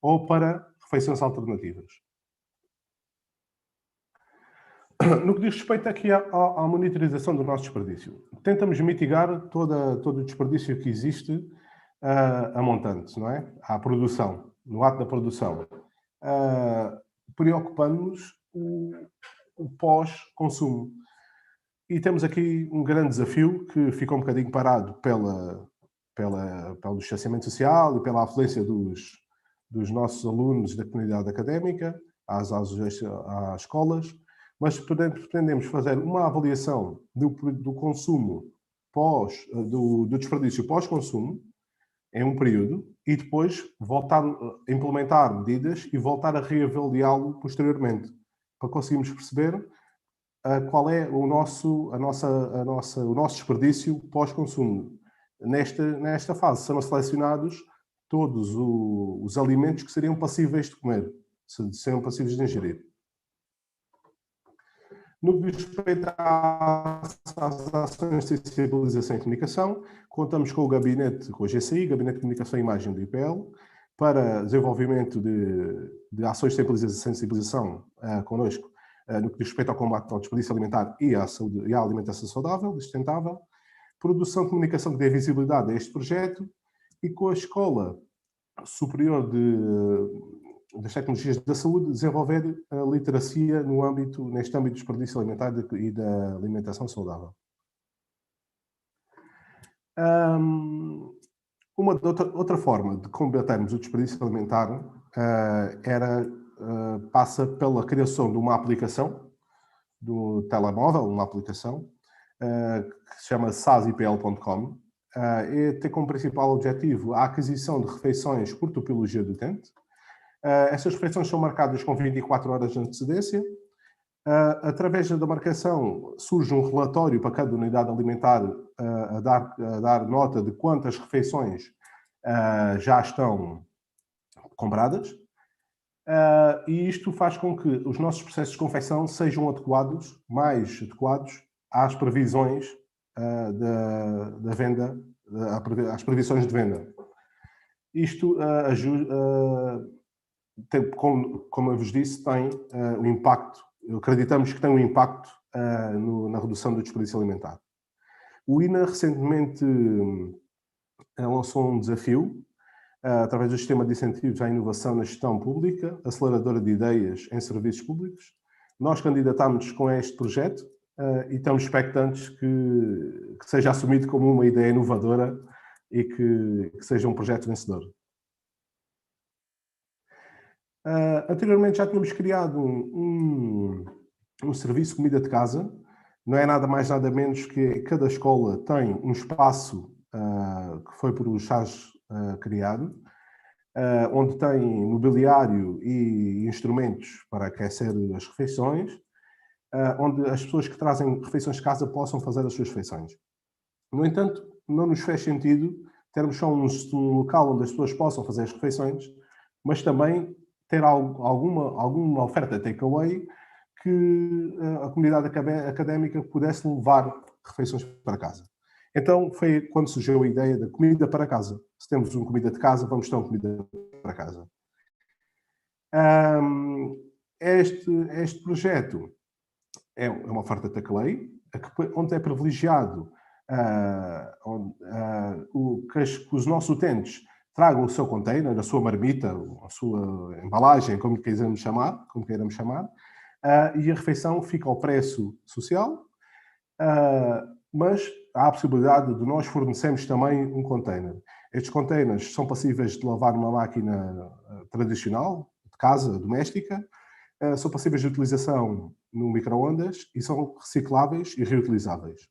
ou para refeições alternativas. No que diz respeito aqui à monitorização do nosso desperdício, tentamos mitigar todo o desperdício que existe a montantes, não é? À produção, no ato da produção. Preocupando-nos o pós-consumo. E temos aqui um grande desafio que ficou um bocadinho parado pelo distanciamento social e pela afluência dos nossos alunos da comunidade académica às escolas, mas pretendemos fazer uma avaliação do consumo do desperdício pós-consumo em um período e depois voltar a implementar medidas e voltar a reavaliá-lo posteriormente, para conseguirmos perceber qual é o nosso desperdício pós-consumo. Nesta fase serão selecionados todos os alimentos que seriam passíveis de comer, seriam passíveis de ingerir. No que diz respeito às ações de sensibilização e comunicação, contamos com o gabinete, com a GCI, Gabinete de Comunicação e Imagem do IPL, para desenvolvimento de ações de sensibilização connosco, no que diz respeito ao combate ao desperdício alimentar e à alimentação saudável e sustentável, produção de comunicação que dê visibilidade a este projeto e com a Escola Superior das Tecnologias da Saúde, desenvolver a literacia neste âmbito do desperdício alimentar e da alimentação saudável. Outra forma de combatermos o desperdício alimentar passa pela criação de uma aplicação do telemóvel, uma aplicação que se chama sasipl.com, e tem como principal objetivo a aquisição de refeições por topologia do utente. Estas refeições são marcadas com 24 horas de antecedência. Através da marcação surge um relatório para cada unidade alimentar a dar nota de quantas refeições já estão compradas. E isto faz com que os nossos processos de confecção sejam mais adequados às previsões da venda, às previsões de venda. Isto ajuda... Como eu vos disse, tem um impacto, acreditamos que tem um impacto na redução do desperdício alimentar. O INA recentemente lançou um desafio, através do Sistema de Incentivos à Inovação na Gestão Pública, aceleradora de ideias em serviços públicos. Nós candidatámos com este projeto e estamos expectantes que seja assumido como uma ideia inovadora e que seja um projeto vencedor. Anteriormente já tínhamos criado um serviço de comida de casa. Não é nada mais, nada menos que cada escola tem um espaço que foi por os Chaves criado, onde tem mobiliário e instrumentos para aquecer as refeições, onde as pessoas que trazem refeições de casa possam fazer as suas refeições. No entanto, não nos faz sentido termos só um local onde as pessoas possam fazer as refeições, mas também ter alguma oferta takeaway que a comunidade académica pudesse levar refeições para casa. Então foi quando surgiu a ideia da comida para casa. Se temos uma comida de casa, vamos ter uma comida para casa. Este projeto é uma oferta takeaway, onde é privilegiado que os nossos utentes tragam o seu container, a sua marmita, a sua embalagem, como queiramos chamar, e a refeição fica ao preço social, mas há a possibilidade de nós fornecermos também um container. Estes containers são passíveis de lavar numa máquina tradicional, de casa, doméstica, são passíveis de utilização no micro-ondas e são recicláveis e reutilizáveis.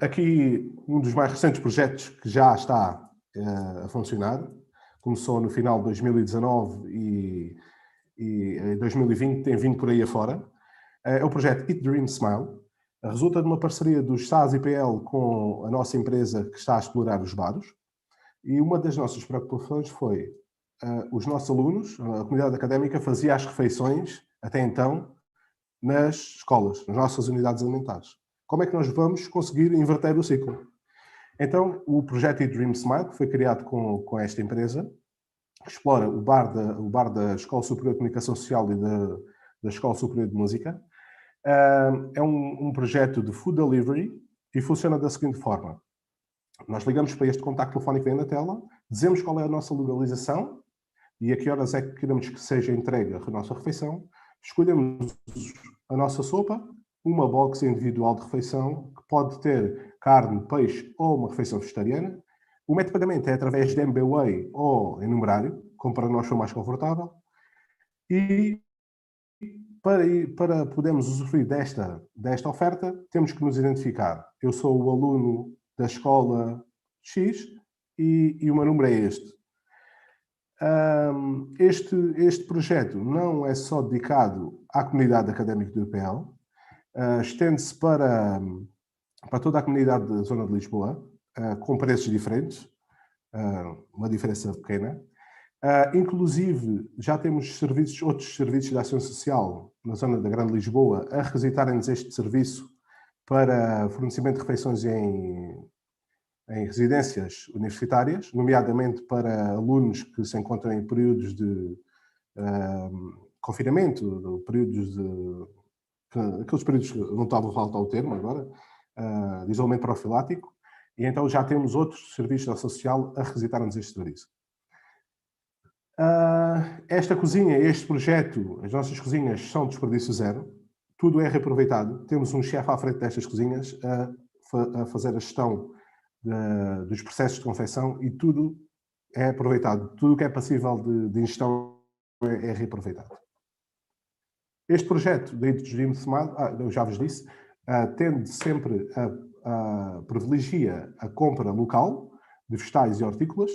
Aqui um dos mais recentes projetos que já está a funcionar. Começou no final de 2019 e em 2020 tem vindo por aí afora. É o projeto Eat Dream Smile. Resulta de uma parceria dos SAS IPL com a nossa empresa que está a explorar os bares. E uma das nossas preocupações foi os nossos alunos, a comunidade académica, fazia as refeições, até então, nas escolas, nas nossas unidades alimentares. Como é que nós vamos conseguir inverter o ciclo? Então, o projeto Eat Dream Smile, que foi criado com esta empresa, explora o bar da Escola Superior de Comunicação Social e da Escola Superior de Música. É um projeto de food delivery e funciona da seguinte forma. Nós ligamos para este contacto telefónico que vem na tela, dizemos qual é a nossa localização e a que horas é que queremos que seja entregue a nossa refeição, escolhemos a nossa sopa, uma box individual de refeição, que pode ter carne, peixe ou uma refeição vegetariana. O método de pagamento é através de MBWay ou em numerário, como para nós for mais confortável. E para podermos usufruir desta oferta, temos que nos identificar. Eu sou o aluno da escola X e o meu número é este. Este projeto não é só dedicado à comunidade académica do UPL, estende-se para toda a comunidade da zona de Lisboa, com preços diferentes, uma diferença pequena. Inclusive, já temos outros serviços de ação social na zona da Grande Lisboa a requisitarem-nos este serviço para fornecimento de refeições em residências universitárias, nomeadamente para alunos que se encontram em períodos de confinamento, aqueles períodos que não estava a faltar o termo agora, de isolamento profilático, e então já temos outros serviços de ação social a requisitar-nos este serviço. Esta cozinha, este projeto, as nossas cozinhas são desperdício zero, tudo é reaproveitado. Temos um chefe à frente destas cozinhas a fazer a gestão dos processos de confecção e tudo é aproveitado. Tudo o que é passível de ingestão é reaproveitado. Este projeto da Eat Dream Smile, eu já vos disse, tende sempre a privilegia a compra local de vegetais e hortícolas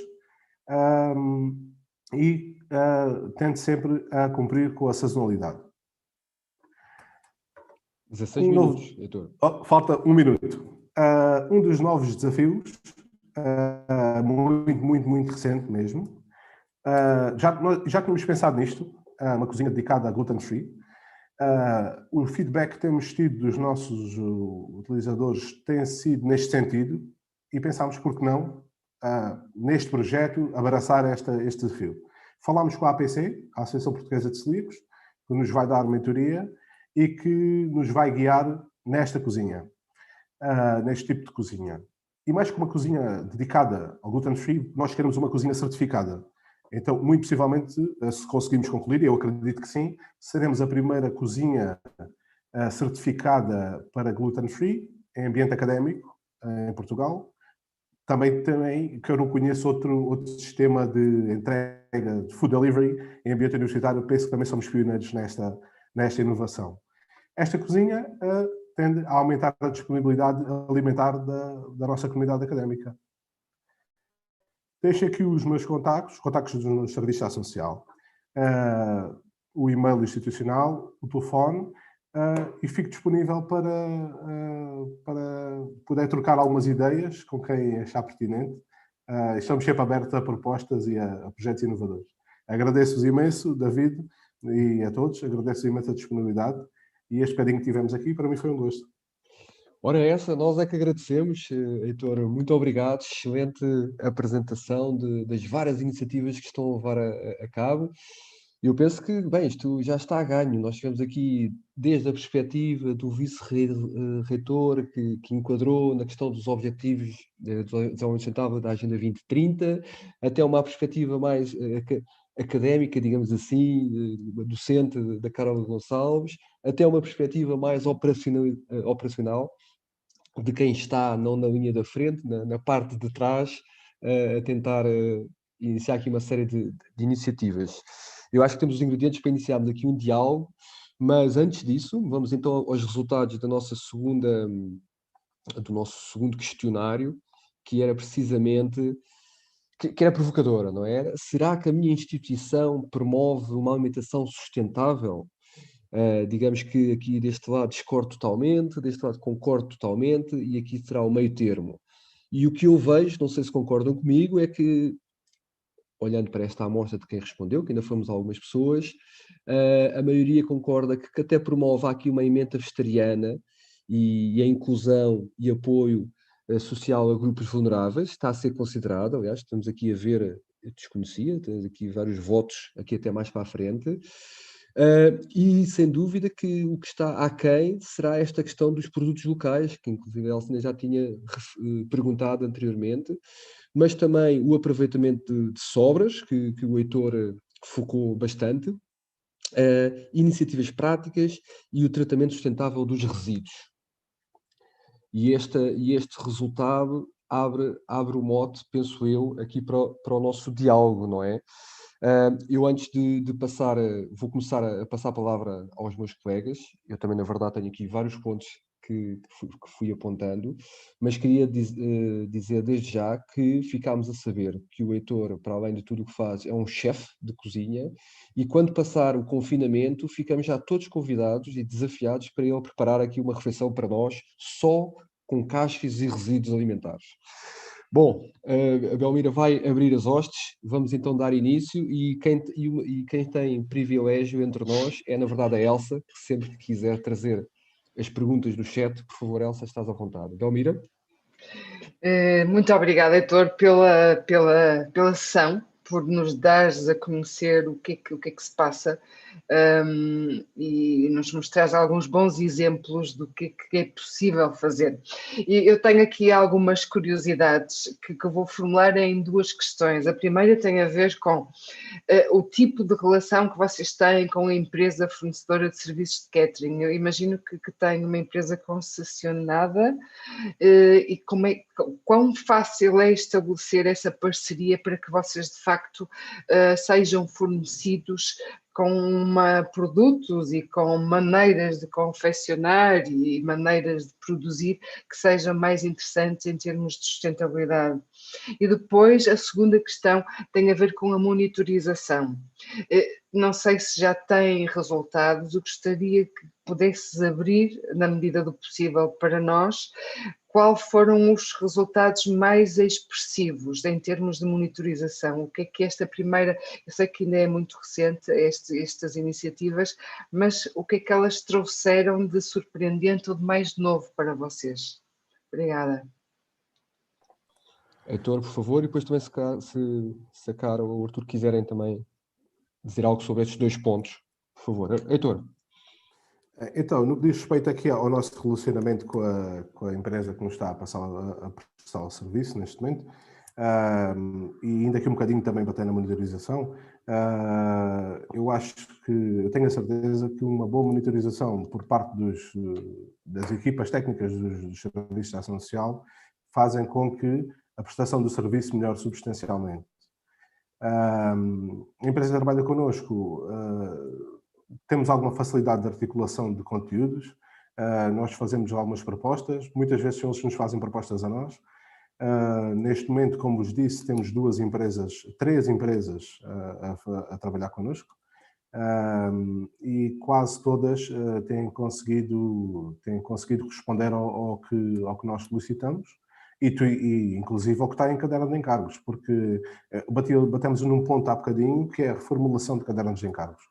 e tende sempre a cumprir com a sazonalidade. 16 minutos, Heitor. Falta um minuto. Um dos novos desafios, muito recente mesmo, já tínhamos pensado nisto, uma cozinha dedicada a gluten free. O feedback que temos tido dos nossos utilizadores tem sido neste sentido e pensámos, por que não, neste projeto, abraçar este desafio. Falámos com a APC, a Associação Portuguesa de Celíacos, que nos vai dar mentoria e que nos vai guiar nesta cozinha, neste tipo de cozinha. E mais que uma cozinha dedicada ao gluten free, nós queremos uma cozinha certificada. Então, muito possivelmente, se conseguimos concluir, eu acredito que sim, seremos a primeira cozinha certificada para gluten free em ambiente académico em Portugal, também que eu não conheço outro sistema de entrega de food delivery em ambiente universitário. Penso que também somos pioneiros nesta inovação. Esta cozinha tende a aumentar a disponibilidade alimentar da nossa comunidade académica. Deixo aqui os meus contactos do Serviço de Ação Social, o e-mail institucional, o telefone, e fico disponível para poder trocar algumas ideias com quem achar pertinente. Estamos sempre abertos a propostas e a projetos inovadores. Agradeço-vos imenso, David, e a todos, agradeço imenso a disponibilidade e este bocadinho que tivemos aqui, para mim foi um gosto. Ora, nós é que agradecemos, Heitor, muito obrigado, excelente apresentação das várias iniciativas que estão a levar a cabo. Eu penso que, bem, isto já está a ganho. Nós tivemos aqui, desde a perspectiva do vice-reitor, que enquadrou na questão dos objetivos de desenvolvimento sustentável da Agenda 2030, até uma perspectiva mais académica, digamos assim, docente da Carola Gonçalves, até uma perspectiva mais operacional, de quem está não na linha da frente, na parte de trás, a tentar iniciar aqui uma série de iniciativas. Eu acho que temos os ingredientes para iniciarmos aqui um diálogo, mas antes disso, vamos então aos resultados do nosso segundo questionário, que era precisamente, que era provocadora, não era? Será que a minha instituição promove uma alimentação sustentável? Digamos que aqui deste lado discordo totalmente, deste lado concordo totalmente, e aqui será o meio termo. E o que eu vejo, não sei se concordam comigo, é que, olhando para esta amostra de quem respondeu, que ainda fomos algumas pessoas, a maioria concorda que até promove aqui uma emenda vegetariana e a inclusão e apoio social a grupos vulneráveis, está a ser considerado. Aliás, estamos aqui a ver, eu desconhecia, temos aqui vários votos, aqui até mais para a frente. E sem dúvida que o que está aquém será esta questão dos produtos locais, que inclusive a Elcina já tinha perguntado anteriormente, mas também o aproveitamento de sobras, que o Heitor focou bastante, iniciativas práticas e o tratamento sustentável dos resíduos. E este resultado abre o mote, penso eu, aqui para o nosso diálogo, não é? Eu antes de passar, vou começar a passar a palavra aos meus colegas. Eu também, na verdade, tenho aqui vários pontos que fui apontando, mas queria dizer desde já que ficámos a saber que o Heitor, para além de tudo o que faz, é um chefe de cozinha, e quando passar o confinamento, ficamos já todos convidados e desafiados para ele preparar aqui uma refeição para nós, só com cascas e resíduos alimentares. Bom, a Belmira vai abrir as hostes, vamos então dar início, e quem tem privilégio entre nós é, na verdade, a Elsa, que sempre que quiser trazer as perguntas do chat, por favor, Elsa, estás à vontade. Belmira? Muito obrigada, Heitor, pela sessão, por nos dares a conhecer o que é que se passa, e nos mostrares alguns bons exemplos do que é possível fazer. E eu tenho aqui algumas curiosidades que eu vou formular em duas questões. A primeira tem a ver com o tipo de relação que vocês têm com a empresa fornecedora de serviços de catering. Eu imagino que tem uma empresa concessionada, e quão fácil é estabelecer essa parceria para que vocês de facto sejam fornecidos com produtos e com maneiras de confeccionar e maneiras de produzir que sejam mais interessantes em termos de sustentabilidade. E depois a segunda questão tem a ver com a monitorização. Não sei se já tem resultados, eu gostaria que pudesses abrir, na medida do possível para nós, qual foram os resultados mais expressivos em termos de monitorização? O que é que esta primeira, eu sei que ainda é muito recente estas iniciativas, mas o que é que elas trouxeram de surpreendente ou de mais novo para vocês? Obrigada. Heitor, por favor, e depois também se a Cara ou o Artur quiserem também dizer algo sobre estes dois pontos, por favor. Heitor. Então, no que diz respeito aqui ao nosso relacionamento com a empresa que nos está a passar a prestar o serviço neste momento, e ainda aqui um bocadinho também bater na monitorização, eu acho que, eu tenho a certeza que uma boa monitorização por parte das equipas técnicas dos serviços de ação social fazem com que a prestação do serviço melhore substancialmente. A empresa que trabalha connosco, temos alguma facilidade de articulação de conteúdos, nós fazemos algumas propostas, muitas vezes eles nos fazem propostas a nós. Neste momento, como vos disse, temos três empresas a trabalhar connosco, e quase todas têm conseguido responder ao que nós solicitamos, e inclusive ao que está em caderno de encargos, porque batemos num ponto há bocadinho, que é a reformulação de cadernos de encargos.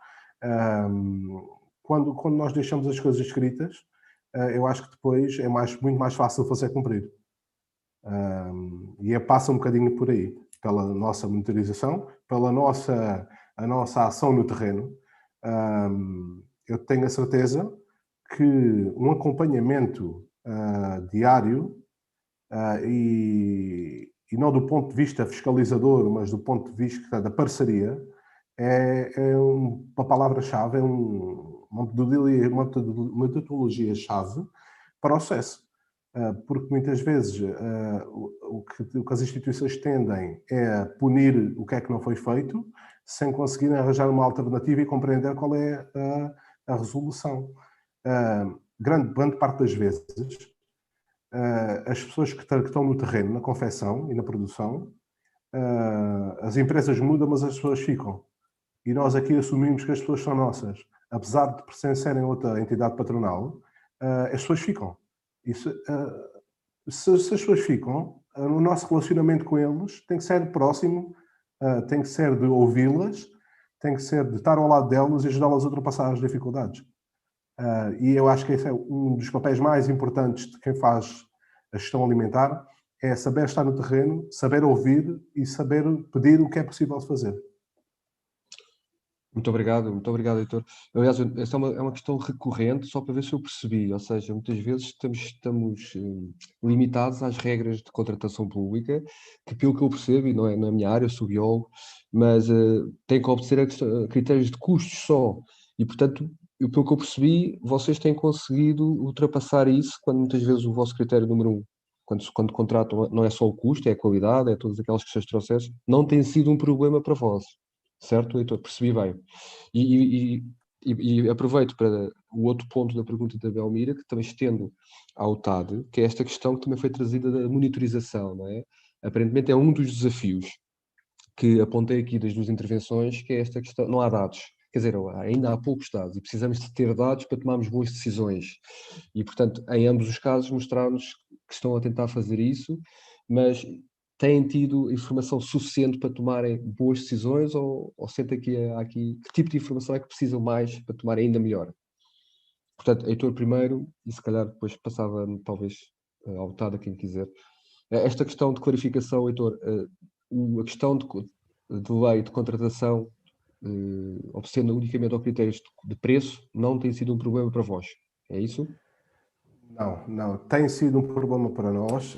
Quando nós deixamos as coisas escritas, eu acho que depois é muito mais fácil fazer cumprir. E passa um bocadinho por aí, pela nossa monitorização, pela a nossa ação no terreno. Eu tenho a certeza que um acompanhamento diário, e não do ponto de vista fiscalizador, mas do ponto de vista da parceria, é uma palavra-chave, é uma metodologia-chave para o sucesso. Porque muitas vezes o que as instituições tendem é punir o que é que não foi feito, sem conseguirem arranjar uma alternativa e compreender qual é a resolução. Grande parte das vezes, as pessoas que estão no terreno, na confecção e na produção, as empresas mudam, mas as pessoas ficam. E nós aqui assumimos que as pessoas são nossas. Apesar de pertencerem a outra entidade patronal, as pessoas ficam. Se as pessoas ficam, o nosso relacionamento com eles tem que ser próximo, tem que ser de ouvi-las, tem que ser de estar ao lado delas e ajudá-las a ultrapassar as dificuldades. E eu acho que esse é um dos papéis mais importantes de quem faz a gestão alimentar, é saber estar no terreno, saber ouvir e saber pedir o que é possível fazer. Muito obrigado, Heitor. Aliás, essa é uma questão recorrente, só para ver se eu percebi. Ou seja, muitas vezes estamos limitados às regras de contratação pública, que pelo que eu percebo, e não é na minha área, eu sou biólogo, mas tem que obedecer a critérios de custos só. E, portanto, pelo que eu percebi, vocês têm conseguido ultrapassar isso, quando muitas vezes o vosso critério número 1, quando contratam, não é só o custo, é a qualidade, é todas aquelas questões que trouxeste, não tem sido um problema para vós. Certo, Heitor? Percebi bem. E aproveito para o outro ponto da pergunta da Belmira, que também estendo ao TAD, que é esta questão que também foi trazida da monitorização, não é? Aparentemente é um dos desafios que apontei aqui das duas intervenções, que é esta questão, não há dados. Quer dizer, ainda há poucos dados e precisamos de ter dados para tomarmos boas decisões. E, portanto, em ambos os casos mostraram-nos que estão a tentar fazer isso, mas têm tido informação suficiente para tomarem boas decisões ou sentem que há aqui, que tipo de informação é que precisam mais para tomarem ainda melhor? Portanto, Heitor primeiro, e se calhar depois passava talvez ao TAD a quem quiser. Esta questão de clarificação, Heitor, a questão de lei de contratação, obedecendo unicamente aos critérios de preço, não tem sido um problema para vós, é isso? Não, tem sido um problema para nós,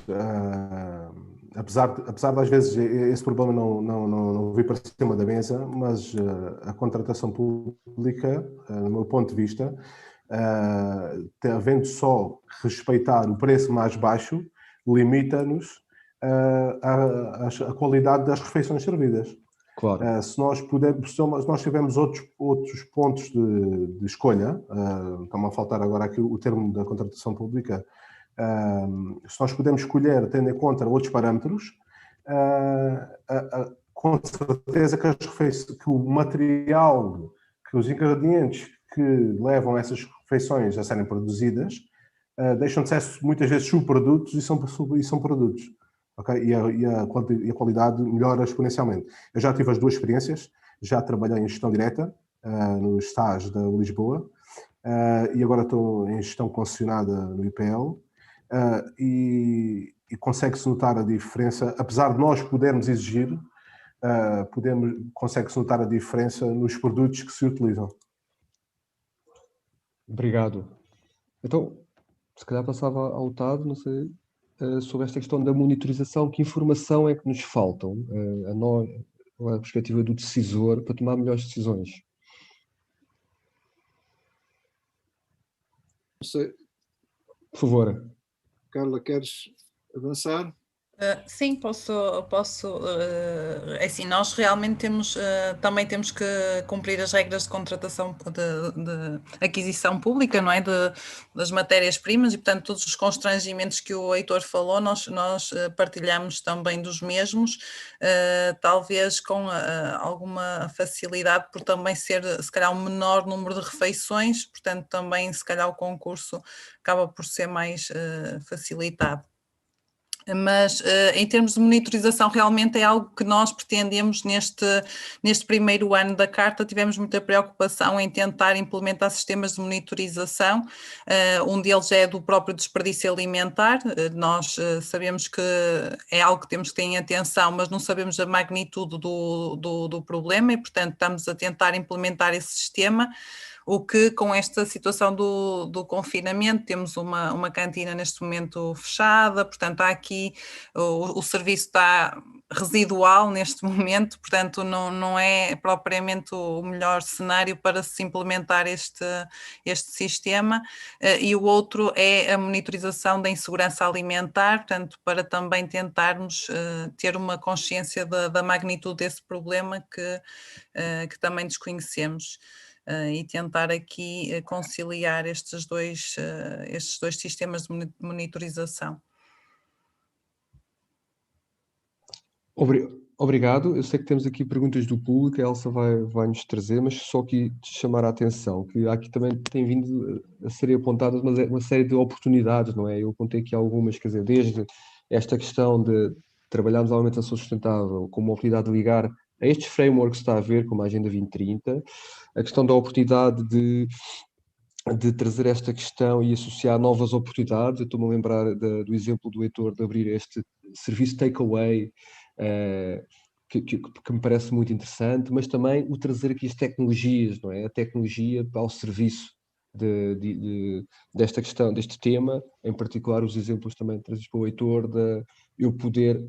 apesar de às vezes esse problema não vir para cima da mesa, mas a contratação pública, no meu ponto de vista, havendo só respeitar o preço mais baixo, limita-nos a qualidade das refeições servidas. Claro. Se nós tivermos outros pontos de escolha, está-me a faltar agora aqui o termo da contratação pública, se nós pudermos escolher tendo em conta outros parâmetros, com certeza que o material, que os ingredientes que levam essas refeições a serem produzidas, deixam de ser muitas vezes subprodutos e são produtos. Okay? E a qualidade melhora exponencialmente. Eu já tive as duas experiências, já trabalhei em gestão direta no estágio da Lisboa e agora estou em gestão concessionada no IPL e consegue-se notar a diferença, apesar de nós podermos exigir, consegue-se notar a diferença nos produtos que se utilizam. Obrigado. Então, se calhar passava ao TAD, não sei, sobre esta questão da monitorização, que informação é que nos faltam a nós, a perspectiva do decisor, para tomar melhores decisões? Não sei. Por favor. Carla, queres avançar? Sim, é assim, nós realmente também temos que cumprir as regras de contratação de aquisição pública, não é? Das matérias-primas, e portanto todos os constrangimentos que o Heitor falou, nós partilhamos também dos mesmos, talvez com alguma facilidade por também ser, se calhar, um menor número de refeições, portanto também se calhar o concurso acaba por ser mais facilitado. Mas em termos de monitorização, realmente é algo que nós pretendemos neste primeiro ano da Carta. Tivemos muita preocupação em tentar implementar sistemas de monitorização. Um deles é do próprio desperdício alimentar. Nós sabemos que é algo que temos que ter em atenção, mas não sabemos a magnitude do problema e, portanto, estamos a tentar implementar esse sistema. O que, com esta situação do confinamento, temos uma cantina neste momento fechada, portanto há aqui, o serviço está residual neste momento, portanto não é propriamente o melhor cenário para se implementar este sistema, e o outro é a monitorização da insegurança alimentar, portanto para também tentarmos ter uma consciência da magnitude desse problema que também desconhecemos. E tentar aqui conciliar estes dois sistemas de monitorização. Obrigado. Eu sei que temos aqui perguntas do público, a Elsa vai nos trazer, mas só aqui te chamar a atenção, que aqui também tem vindo a ser apontadas uma série de oportunidades, não é? Eu apontei aqui algumas, quer dizer, desde esta questão de trabalharmos a alimentação sustentável como uma oportunidade de ligar a estes frameworks que está a ver, como a Agenda 2030, a questão da oportunidade de trazer esta questão e associar novas oportunidades. Eu estou-me a lembrar do exemplo do Heitor de abrir este serviço takeaway, que me parece muito interessante, mas também o trazer aqui as tecnologias, não é? A tecnologia ao serviço desta questão, deste tema, em particular os exemplos também trazidos pelo Heitor, de eu poder,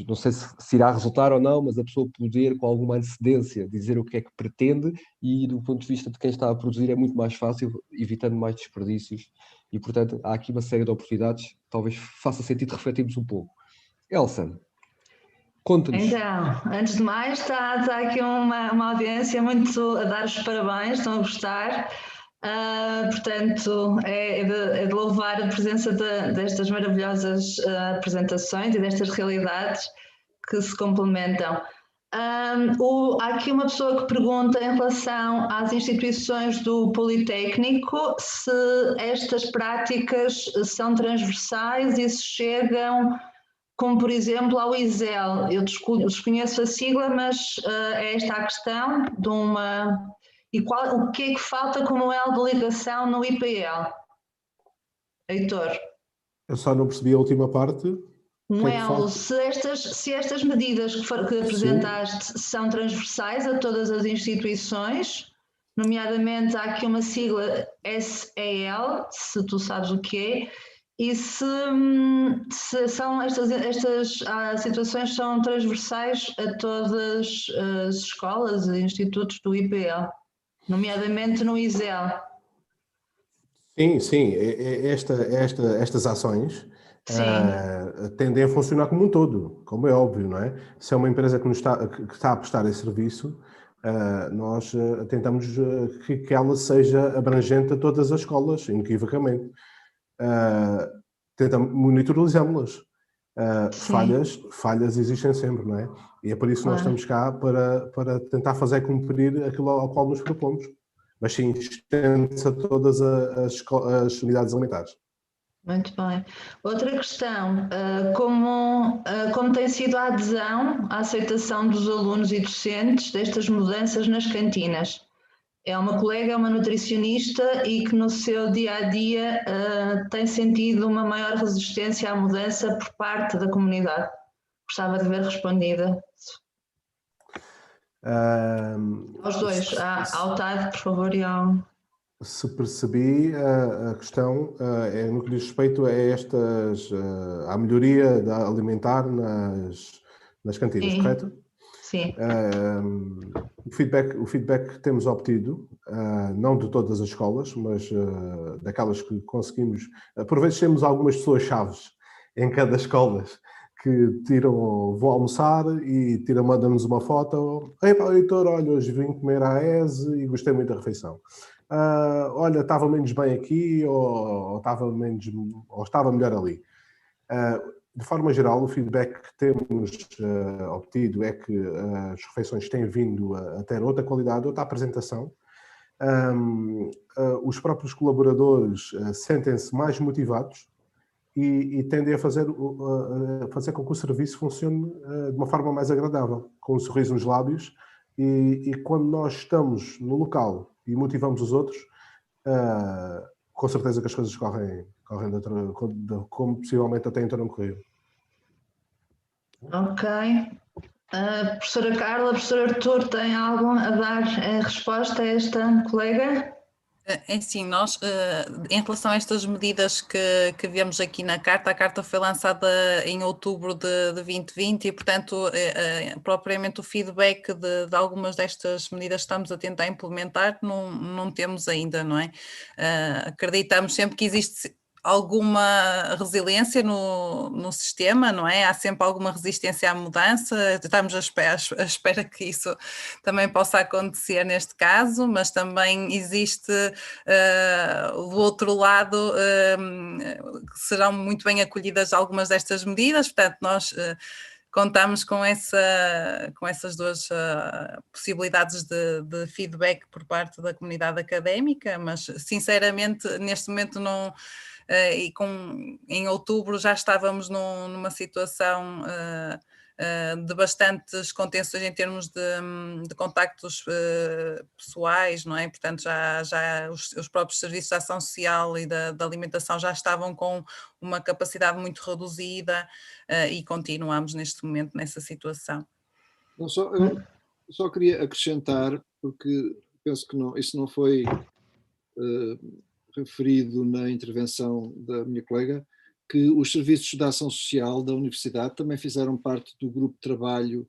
não sei se irá resultar ou não, mas a pessoa poder com alguma antecedência dizer o que é que pretende, e do ponto de vista de quem está a produzir é muito mais fácil, evitando mais desperdícios, e portanto há aqui uma série de oportunidades, talvez faça sentido refletirmos um pouco. Elsa, conta-nos. Então, antes de mais, está aqui uma audiência muito a dar os parabéns, estão a gostar. Portanto, é de louvar a presença destas maravilhosas apresentações e destas realidades que se complementam. Há aqui uma pessoa que pergunta em relação às instituições do Politécnico se estas práticas são transversais e se chegam, como por exemplo ao ISEL. Eu desconheço a sigla, mas é esta a questão de uma... E o que é que falta como elo de ligação no IPL? Heitor? Eu só não percebi a última parte. Um elo, se estas medidas que apresentaste são transversais a todas as instituições, nomeadamente há aqui uma sigla SEL, se tu sabes o que é, e se são estas situações são transversais a todas as escolas e institutos do IPL, nomeadamente no ISEL. Sim, estas ações tendem a funcionar como um todo, como é óbvio, não é? Se é uma empresa que está a prestar esse serviço, nós tentamos que ela seja abrangente a todas as escolas, inequivocamente. Monitorizamos-las. Falhas existem sempre, não é? E é por isso que nós estamos cá para tentar fazer cumprir aquilo ao qual nos propomos. Mas sim, estende-se a todas as unidades alimentares. Muito bem. Outra questão, como tem sido a adesão, a aceitação dos alunos e docentes destas mudanças nas cantinas? É uma colega, é uma nutricionista e que no seu dia-a-dia tem sentido uma maior resistência à mudança por parte da comunidade. Gostava de ver respondida. Aos dois, ao TAD, por favor, e ao... Se percebi, a questão é no que diz respeito a à melhoria da alimentar nas cantinas, sim, correto? Sim. O feedback que temos obtido, não de todas as escolas, mas daquelas que conseguimos, por vezes temos algumas pessoas-chaves em cada escola que tiram, vão almoçar e mandam-nos uma foto. Epá, Heitor, olha, hoje vim comer à ESE e gostei muito da refeição. Olha, estava menos bem aqui ou estava melhor ali. De forma geral, o feedback que temos obtido é que as refeições têm vindo a ter outra qualidade, outra apresentação. Os próprios colaboradores sentem-se mais motivados e tendem a fazer com que o serviço funcione de uma forma mais agradável, com um sorriso nos lábios, e quando nós estamos no local e motivamos os outros, com certeza que as coisas correm como possivelmente até então não correram. Ok. Professora Carla, professor Artur, tem algo a dar a resposta a esta colega? É assim, nós, em relação a estas medidas que vemos aqui na carta, a carta foi lançada em outubro de 2020 e, portanto, propriamente o feedback de algumas destas medidas que estamos a tentar implementar não temos ainda, não é? Acreditamos sempre que existe alguma resiliência no sistema, não é? Há sempre alguma resistência à mudança, estamos à espera que isso também possa acontecer neste caso, mas também existe do outro lado que serão muito bem acolhidas algumas destas medidas, portanto nós contamos com essas duas possibilidades de feedback por parte da comunidade académica, mas sinceramente neste momento não... em outubro já estávamos numa situação de bastantes contenções em termos de contactos pessoais, não é? Portanto, já os próprios serviços de ação social e da alimentação já estavam com uma capacidade muito reduzida e continuamos neste momento nessa situação. Eu só queria acrescentar, porque penso que isso não foi referido na intervenção da minha colega, que os serviços de ação social da Universidade também fizeram parte do grupo de trabalho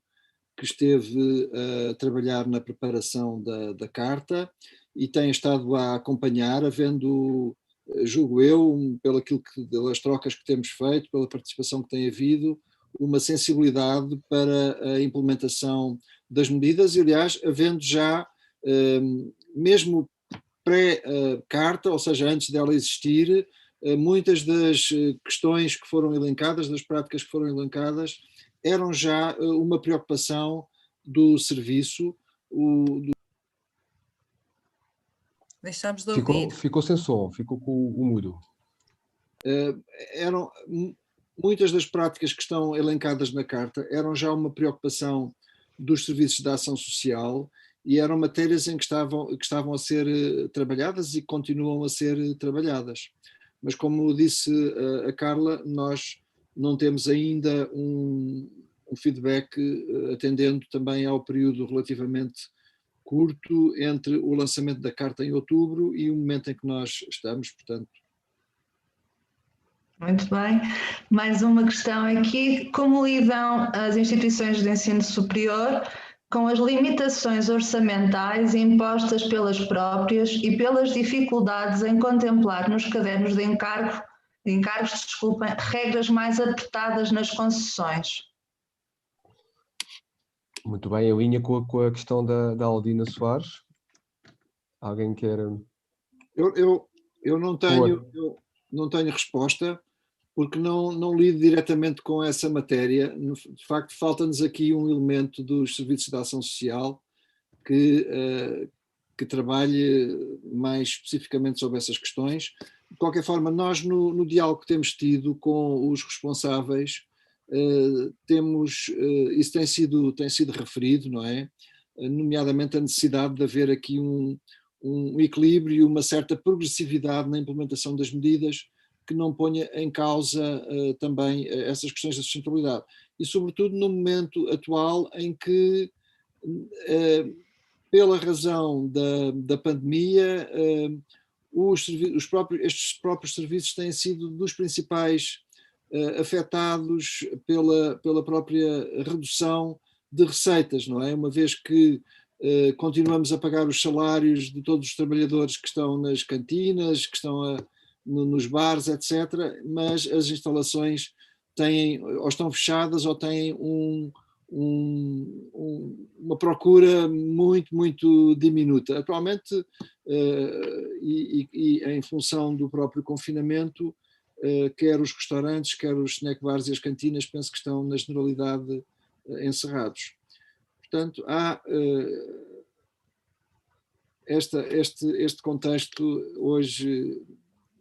que esteve a trabalhar na preparação da carta e têm estado a acompanhar, havendo, julgo eu, pelas trocas que temos feito, pela participação que tem havido, uma sensibilidade para a implementação das medidas e, aliás, havendo já, mesmo pré-carta, ou seja, antes dela existir, muitas das questões que foram elencadas, das práticas que foram elencadas, eram já uma preocupação do serviço. Deixamos de ouvir. Ficou sem som, ficou com o mudo. Muitas das práticas que estão elencadas na carta eram já uma preocupação dos serviços de ação social e eram matérias em que estavam a ser trabalhadas e continuam a ser trabalhadas. Mas como disse a Carla, nós não temos ainda um feedback atendendo também ao período relativamente curto entre o lançamento da carta em outubro e o momento em que nós estamos, portanto. Muito bem. Mais uma questão aqui. Como lidam as instituições de ensino superior com as limitações orçamentais impostas pelas próprias e pelas dificuldades em contemplar nos cadernos de encargos, regras mais apertadas nas concessões? Muito bem, eu ia com a questão da Aldina Soares. Alguém quer... Eu não tenho resposta, porque não lido diretamente com essa matéria. De facto, falta-nos aqui um elemento dos serviços de ação social que trabalhe mais especificamente sobre essas questões. De qualquer forma, nós no diálogo que temos tido com os responsáveis, isso tem sido referido, não é? Nomeadamente a necessidade de haver aqui um equilíbrio e uma certa progressividade na implementação das medidas que não ponha em causa também essas questões da sustentabilidade. E sobretudo no momento atual em que, pela razão da pandemia, estes próprios serviços têm sido dos principais afetados pela própria redução de receitas, não é? Uma vez que continuamos a pagar os salários de todos os trabalhadores que estão nas cantinas, que estão nos bares, etc., mas as instalações têm, ou estão fechadas, ou têm uma procura muito, muito diminuta. Atualmente, e em função do próprio confinamento, quer os restaurantes, quer os snack bars e as cantinas, penso que estão na generalidade encerrados. Portanto, há este contexto hoje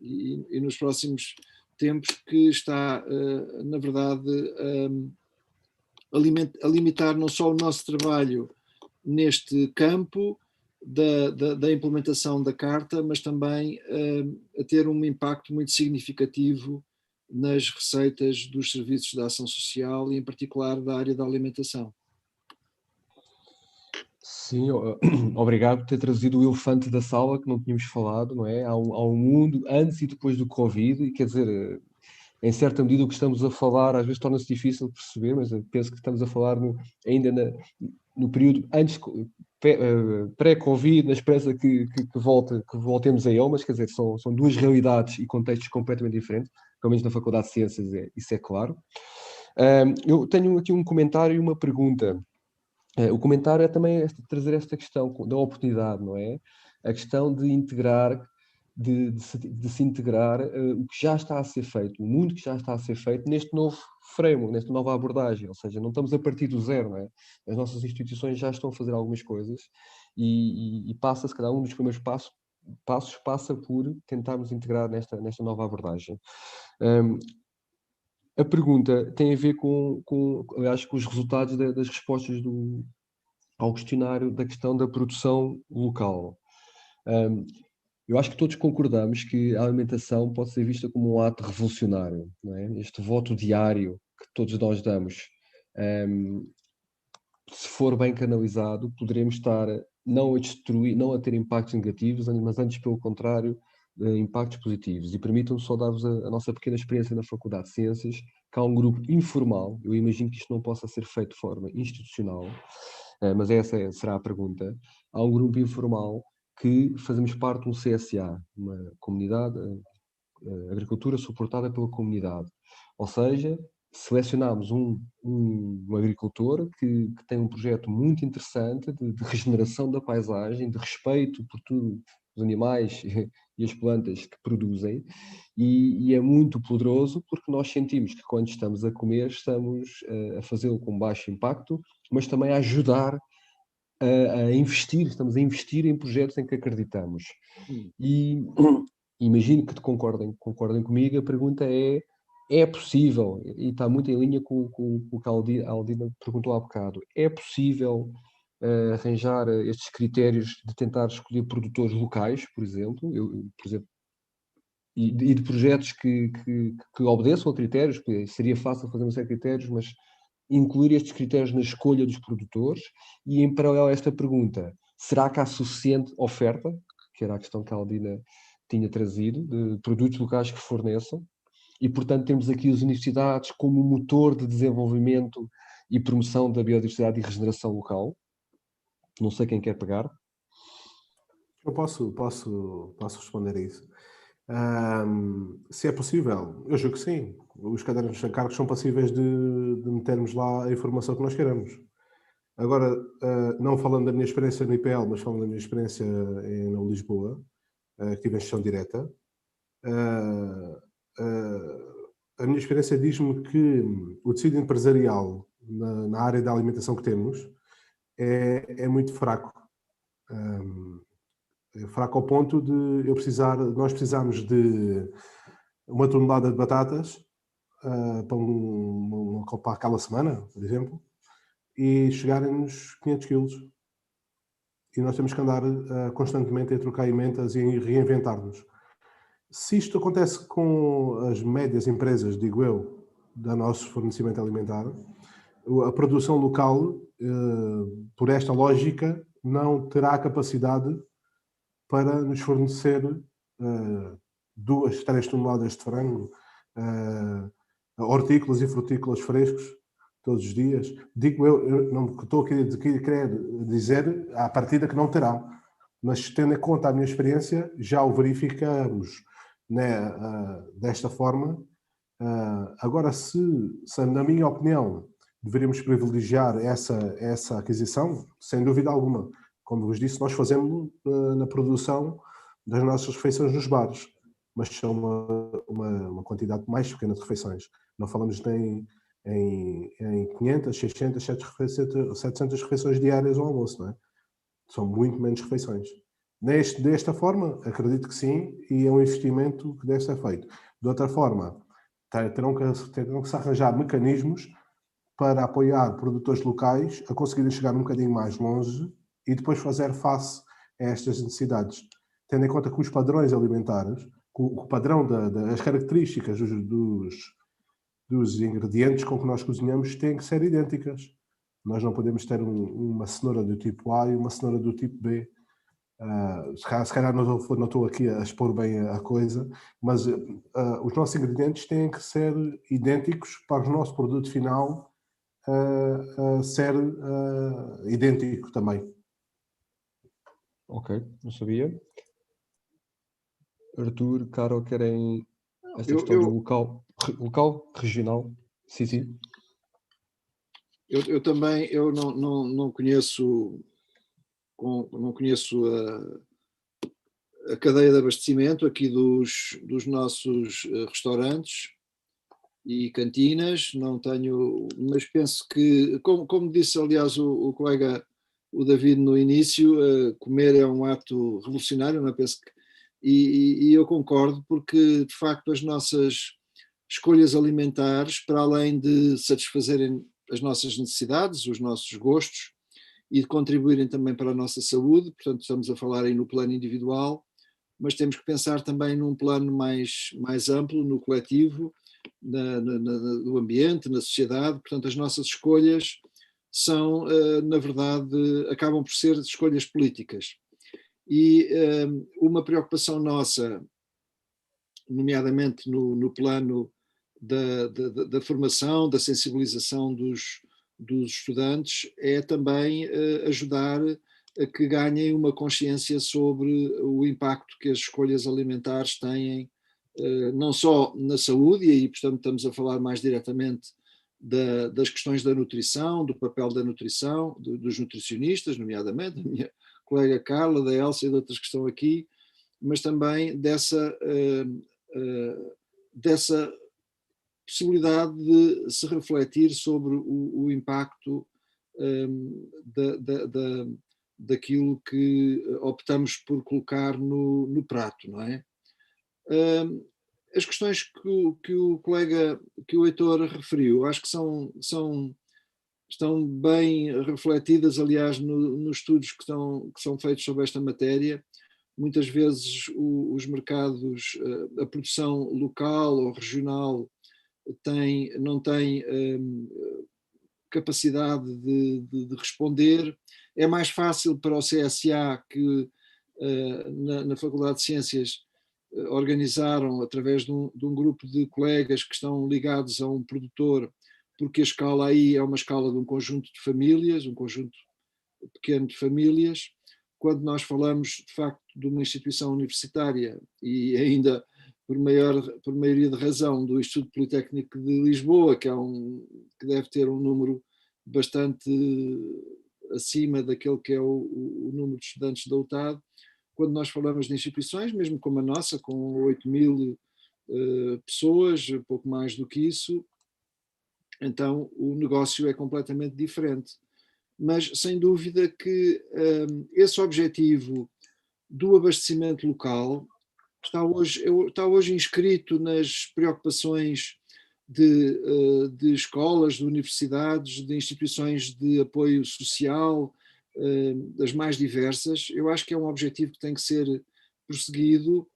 e nos próximos tempos que está, na verdade, a limitar não só o nosso trabalho neste campo da implementação da Carta, mas também a ter um impacto muito significativo nas receitas dos serviços de ação social e, em particular, da área da alimentação. Sim, obrigado por ter trazido o elefante da sala que não tínhamos falado, não é? Há um mundo antes e depois do Covid, e quer dizer, em certa medida o que estamos a falar às vezes torna-se difícil de perceber, mas eu penso que estamos a falar ainda no período antes, pré-Covid, na esperança que voltemos a ele, mas quer dizer, são duas realidades e contextos completamente diferentes, pelo menos na Faculdade de Ciências isso é claro. Eu tenho aqui um comentário e uma pergunta. O comentário é também trazer esta questão da oportunidade, não é? A questão de integrar, de se integrar o que já está a ser feito, o mundo que já está a ser feito neste novo framework, nesta nova abordagem, ou seja, não estamos a partir do zero, não é? As nossas instituições já estão a fazer algumas coisas e passa, se calhar, um dos primeiros passos passa por tentarmos integrar nesta nova abordagem. A pergunta tem a ver aliás, com os resultados das respostas ao questionário da questão da produção local. Eu acho que todos concordamos que a alimentação pode ser vista como um ato revolucionário, não é? Este voto diário que todos nós damos, se for bem canalizado, poderemos estar não a destruir, não a ter impactos negativos, mas antes, pelo contrário, impactos positivos. E permitam-me só dar-vos a nossa pequena experiência na Faculdade de Ciências, que há um grupo informal, eu imagino que isto não possa ser feito de forma institucional, mas essa será a pergunta. Há um grupo informal que fazemos parte de um CSA, uma comunidade, agricultura suportada pela comunidade. Ou seja, selecionámos um agricultor que tem um projeto muito interessante de regeneração da paisagem, de respeito por tudo, os animais e as plantas que produzem, e é muito poderoso porque nós sentimos que quando estamos a comer estamos a fazê-lo com baixo impacto, mas também a ajudar a investir, estamos a investir em projetos em que acreditamos. E imagino que concordem comigo, a pergunta é possível, e está muito em linha com o que a Aldina perguntou há bocado, é possível arranjar estes critérios de tentar escolher produtores locais, por exemplo, e de projetos que obedeçam a critérios, porque seria fácil fazer uma série de critérios, mas incluir estes critérios na escolha dos produtores. E em paralelo a esta pergunta, será que há suficiente oferta, que era a questão que a Aldina tinha trazido, de produtos locais que forneçam, e portanto temos aqui as universidades como motor de desenvolvimento e promoção da biodiversidade e regeneração local. Não sei quem quer pegar. Eu posso responder a isso. Se é possível, eu julgo que sim. Os cadernos de encargos são passíveis de metermos lá a informação que nós queremos. Agora, não falando da minha experiência no IPL, mas falando da minha experiência em Lisboa, que tive em gestão direta, a minha experiência diz-me que o tecido empresarial na área da alimentação que temos é muito fraco. É fraco ao ponto de nós precisarmos de 1 tonelada de batatas para aquela semana, por exemplo, e chegarem-nos 500 quilos. E nós temos que andar constantemente a trocar emendas e reinventar-nos. Se isto acontece com as médias empresas, digo eu, do nosso fornecimento alimentar, a produção local, por esta lógica, não terá a capacidade para nos fornecer 2, 3 toneladas de frango, hortícolas e frutícolas frescos todos os dias. Digo eu não estou a querer dizer à partida que não terá, mas tendo em conta a minha experiência, já o verificamos, né, desta forma, Agora, se, na minha opinião, deveríamos privilegiar essa aquisição, sem dúvida alguma. Como vos disse, nós fazemos na produção das nossas refeições nos bares, mas são uma quantidade mais pequena de refeições. Não falamos nem em 500, 600, 700 refeições diárias ao almoço, não é? São muito menos refeições. Desta forma, acredito que sim, e é um investimento que deve ser feito. De outra forma, terão que se arranjar mecanismos para apoiar produtores locais a conseguirem chegar um bocadinho mais longe e depois fazer face a estas necessidades. Tendo em conta que os padrões alimentares, o padrão das características dos ingredientes com que nós cozinhamos têm que ser idênticas. Nós não podemos ter uma cenoura do tipo A e uma cenoura do tipo B. Se calhar não estou aqui a expor bem a coisa, mas os nossos ingredientes têm que ser idênticos para o nosso produto final ser idêntico também. Ok, não sabia. Arthur, Carol, querem esta questão do local, regional? Sim. Eu também não conheço a cadeia de abastecimento aqui dos nossos restaurantes e cantinas, não tenho, mas penso que, como disse aliás o colega, o David, no início, comer é um ato revolucionário, não é? Penso que, e eu concordo, porque de facto as nossas escolhas alimentares, para além de satisfazerem as nossas necessidades, os nossos gostos, e de contribuírem também para a nossa saúde, portanto estamos a falar aí no plano individual, mas temos que pensar também num plano mais amplo, no coletivo, no ambiente, na sociedade. Portanto, as nossas escolhas são, na verdade, acabam por ser escolhas políticas. E uma preocupação nossa, nomeadamente no plano da formação, da sensibilização dos estudantes, é também ajudar a que ganhem uma consciência sobre o impacto que as escolhas alimentares têm, não só na saúde, e aí, portanto, estamos a falar mais diretamente das questões da nutrição, do papel da nutrição, dos nutricionistas, nomeadamente, a minha colega Carla, da Elsa e de outras que estão aqui, mas também dessa possibilidade de se refletir sobre o impacto daquilo que optamos por colocar no prato, não é? As questões que o colega, que o Heitor referiu, acho que estão bem refletidas, aliás, nos estudos que são feitos sobre esta matéria. Muitas vezes os mercados, a produção local ou regional não tem capacidade de responder. É mais fácil para o CSA, que na Faculdade de Ciências organizaram através de um grupo de colegas que estão ligados a um produtor, porque a escala aí é uma escala de um conjunto de famílias, um conjunto pequeno de famílias. Quando nós falamos, de facto, de uma instituição universitária, e ainda por maioria de razão do Instituto Politécnico de Lisboa, que deve ter um número bastante acima daquele que é o número de estudantes da UTAD, quando nós falamos de instituições, mesmo como a nossa, com 8.000 pessoas, pouco mais do que isso, então o negócio é completamente diferente. Mas, sem dúvida que esse objetivo do abastecimento local está hoje inscrito nas preocupações de escolas, de universidades, de instituições de apoio social, das mais diversas. Eu acho que é um objetivo que tem que ser prosseguido.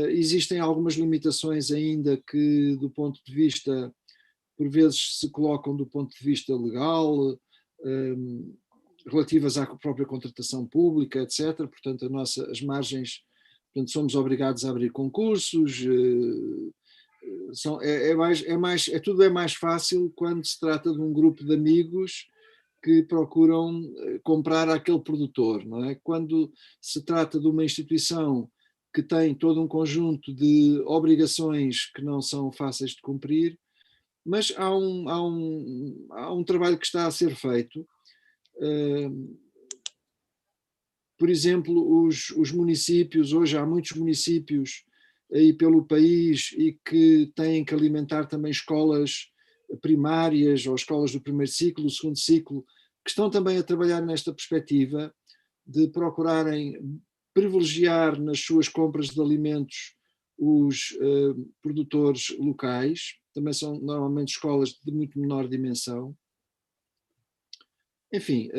Existem algumas limitações ainda que, do ponto de vista, por vezes se colocam do ponto de vista legal, relativas à própria contratação pública, etc. Portanto, as margens, portanto, somos obrigados a abrir concursos, tudo é mais fácil quando se trata de um grupo de amigos que procuram comprar àquele produtor, não é? Quando se trata de uma instituição que tem todo um conjunto de obrigações que não são fáceis de cumprir, mas há um trabalho que está a ser feito. Por exemplo, os municípios, hoje há muitos municípios aí pelo país e que têm que alimentar também escolas primárias ou escolas do primeiro ciclo, do segundo ciclo, que estão também a trabalhar nesta perspectiva de procurarem privilegiar nas suas compras de alimentos os produtores locais. Também são normalmente escolas de muito menor dimensão. Enfim,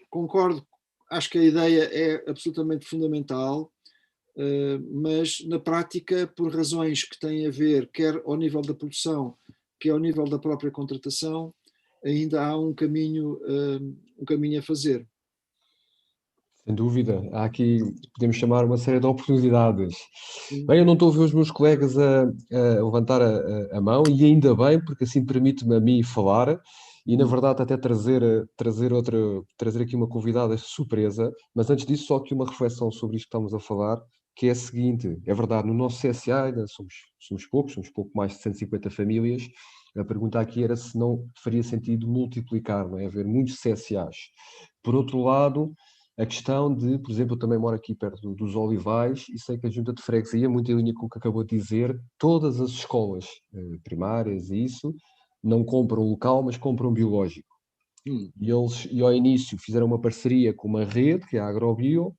concordo, acho que a ideia é absolutamente fundamental, mas na prática, por razões que têm a ver quer ao nível da produção, quer ao nível da própria contratação, ainda há um caminho a fazer. Sem dúvida, há aqui, podemos chamar uma série de oportunidades. Bem, eu não estou a ver os meus colegas a levantar a mão, e ainda bem, porque assim permite-me a mim falar, e na verdade até trazer aqui uma convidada surpresa, mas antes disso só aqui uma reflexão sobre isto que estamos a falar, que é a seguinte: é verdade, no nosso CSA ainda somos pouco mais de 150 famílias. A pergunta aqui era se não faria sentido multiplicar, não é? Haver muitos CSAs. Por outro lado, a questão de, por exemplo, eu também moro aqui perto dos Olivais e sei que a Junta de Freguesia, muito em linha com o que acabou de dizer, todas as escolas primárias e isso, não compram local, mas compram biológico. E eles, ao início, fizeram uma parceria com uma rede, que é a Agrobio,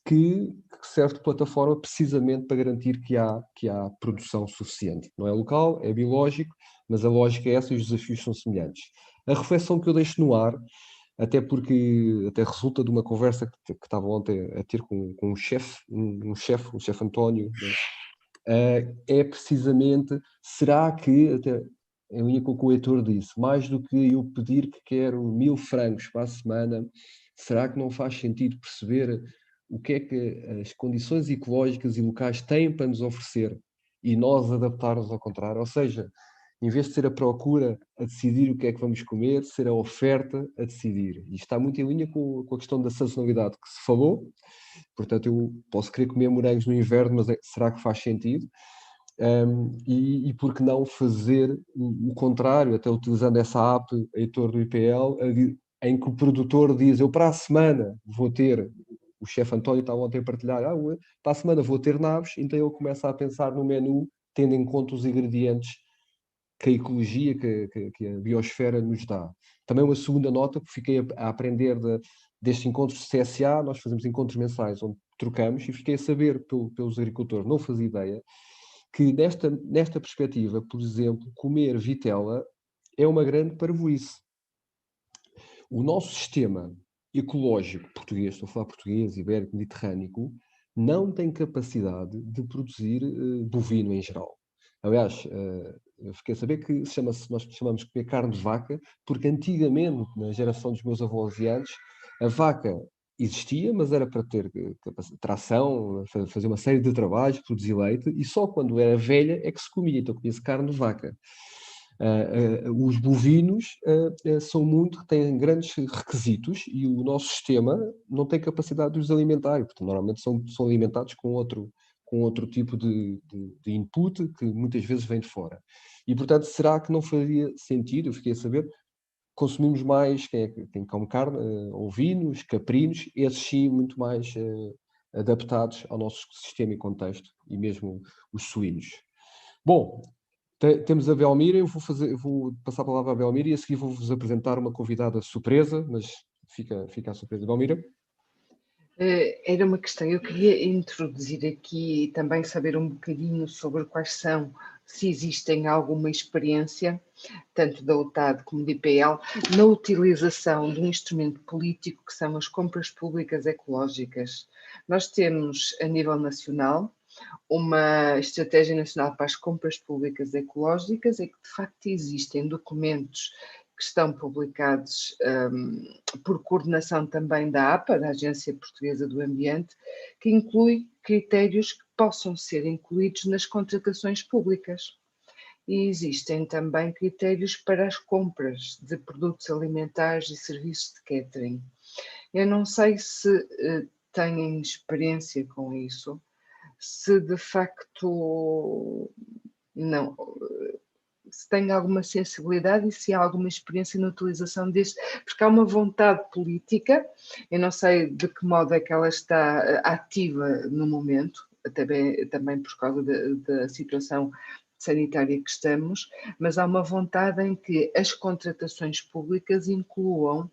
que serve de plataforma precisamente para garantir que há produção suficiente. Não é local, é biológico, mas a lógica é essa e os desafios são semelhantes. A reflexão que eu deixo no ar, até porque até resulta de uma conversa que estava ontem a ter com um chefe, o chefe António, é precisamente, será que, até em linha com o que o Heitor disse, mais do que eu pedir que quero 1000 francos para a semana, será que não faz sentido perceber o que é que as condições ecológicas e locais têm para nos oferecer e nós adaptarmos ao contrário? Ou seja, em vez de ser a procura a decidir o que é que vamos comer, ser a oferta a decidir. E está muito em linha com a questão da sazonalidade que se falou. Portanto, eu posso querer comer morangos no inverno, mas será que faz sentido? E por que não fazer o contrário, até utilizando essa app, Heitor do IPL, em que o produtor diz: eu para a semana vou ter, o chefe António estava ontem a partilhar, para a semana vou ter naves, então ele começa a pensar no menu, tendo em conta os ingredientes que a ecologia, que a biosfera nos dá. Também uma segunda nota, porque fiquei a aprender destes encontros de CSA, nós fazemos encontros mensais onde trocamos, e fiquei a saber pelos agricultores, não fazia ideia, que nesta perspectiva, por exemplo, comer vitela é uma grande parvoíce. O nosso sistema ecológico português, estou a falar português, ibérico, mediterrâneo, não tem capacidade de produzir bovino em geral. Aliás, eu fiquei a saber que nós chamamos de comer carne de vaca, porque antigamente, na geração dos meus avós e antes, a vaca existia, mas era para ter tração, fazer uma série de trabalhos, produzir leite, e só quando era velha é que se comia, então comia-se carne de vaca. Os bovinos têm grandes requisitos e o nosso sistema não tem capacidade de os alimentar, e, portanto, normalmente são alimentados com outro tipo de input que muitas vezes vem de fora. E, portanto, será que não faria sentido, eu fiquei a saber, consumimos mais, quem come carne, ovinos, caprinos, esses sim muito mais adaptados ao nosso sistema e contexto, e mesmo os suínos. Bom, temos a Belmira, eu vou passar a palavra à Belmira e a seguir vou-vos apresentar uma convidada surpresa, mas fica a surpresa. Belmira? Era uma questão, eu queria introduzir aqui e também saber um bocadinho sobre quais são, se existem alguma experiência, tanto da UTAD como da IPL, na utilização de um instrumento político que são as compras públicas ecológicas. Nós temos, a nível nacional, uma estratégia nacional para as compras públicas ecológicas, e que de facto existem documentos que estão publicados por coordenação também da APA, da Agência Portuguesa do Ambiente, que inclui critérios que possam ser incluídos nas contratações públicas. E existem também critérios para as compras de produtos alimentares e serviços de catering. Eu não sei se têm experiência com isso, se de facto não, se tem alguma sensibilidade e se há alguma experiência na utilização deste, porque há uma vontade política, eu não sei de que modo é que ela está ativa no momento, também por causa da situação sanitária que estamos, mas há uma vontade em que as contratações públicas incluam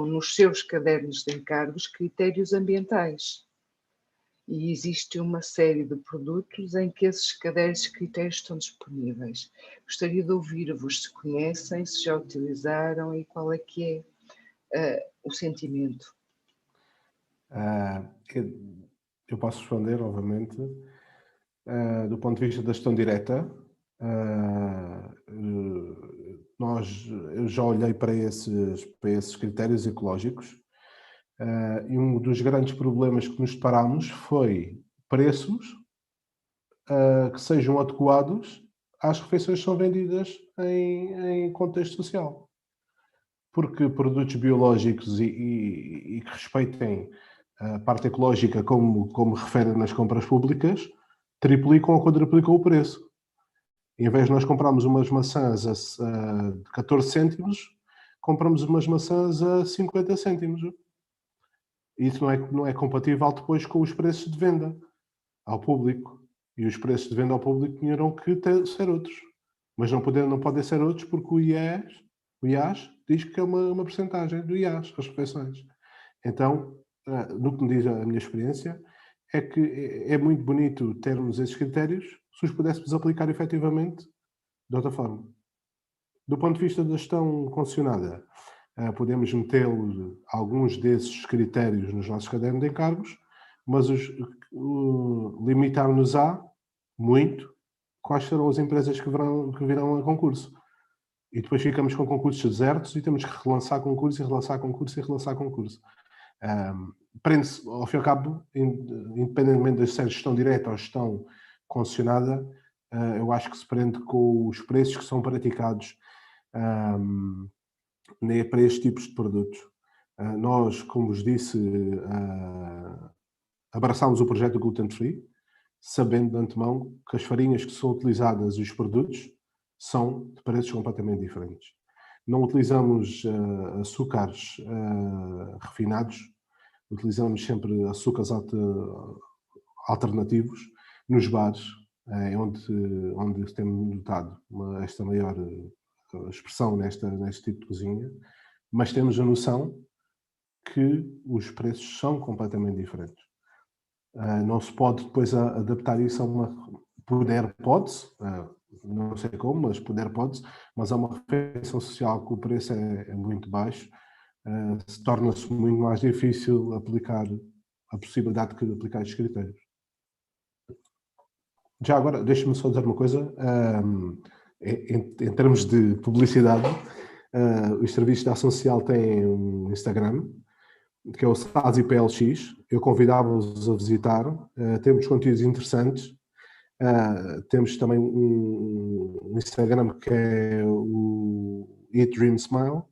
nos seus cadernos de encargos critérios ambientais. E existe uma série de produtos em que esses cadernos de critérios estão disponíveis. Gostaria de ouvir-vos se conhecem, se já utilizaram e qual é que é o sentimento. Eu posso responder, obviamente. Do ponto de vista da gestão direta, eu já olhei para esses critérios ecológicos. E um dos grandes problemas que nos deparámos foi preços que sejam adequados às refeições que são vendidas em contexto social. Porque produtos biológicos e que respeitem a parte ecológica como refere nas compras públicas, triplicam ou quadruplicam o preço. Em vez de nós comprarmos umas maçãs a 14 cêntimos, compramos umas maçãs a 50 cêntimos. Isso não é compatível depois com os preços de venda ao público. E os preços de venda ao público tinham que ser outros. Mas não podem ser outros porque o IAS diz que é uma percentagem do IAS, as refeições. Então, no que me diz a minha experiência, é que é muito bonito termos esses critérios se os pudéssemos aplicar efetivamente de outra forma. Do ponto de vista da gestão concessionada, podemos meter alguns desses critérios nos nossos cadernos de encargos, mas limitar-nos-á muito quais serão as empresas que virão a concurso. E depois ficamos com concursos desertos e temos que relançar concurso e relançar concurso e relançar concurso. Prende-se, ao fim e ao cabo, independentemente de ser gestão direta ou gestão concessionada, eu acho que se prende com os preços que são praticados para estes tipos de produtos. Nós, como vos disse, abraçámos o projeto Gluten Free, sabendo de antemão que as farinhas que são utilizadas e os produtos são de preços completamente diferentes. Não utilizamos açúcares refinados, utilizamos sempre açúcares alternativos nos bares, onde temos notado esta maior expressão neste tipo de cozinha, mas temos a noção que os preços são completamente diferentes. Não se pode depois adaptar isso a uma pode-se, não sei como, mas pode-se, mas a uma refeição social que o preço é muito baixo, torna-se muito mais difícil aplicar a possibilidade de aplicar estes critérios. Já agora, deixe-me só dizer uma coisa, em termos de publicidade, os serviços de ação social têm um Instagram, que é o SASIPLX. Eu convidava-vos a visitar. Temos conteúdos interessantes. Temos também um Instagram que é o Eat Dream Smile.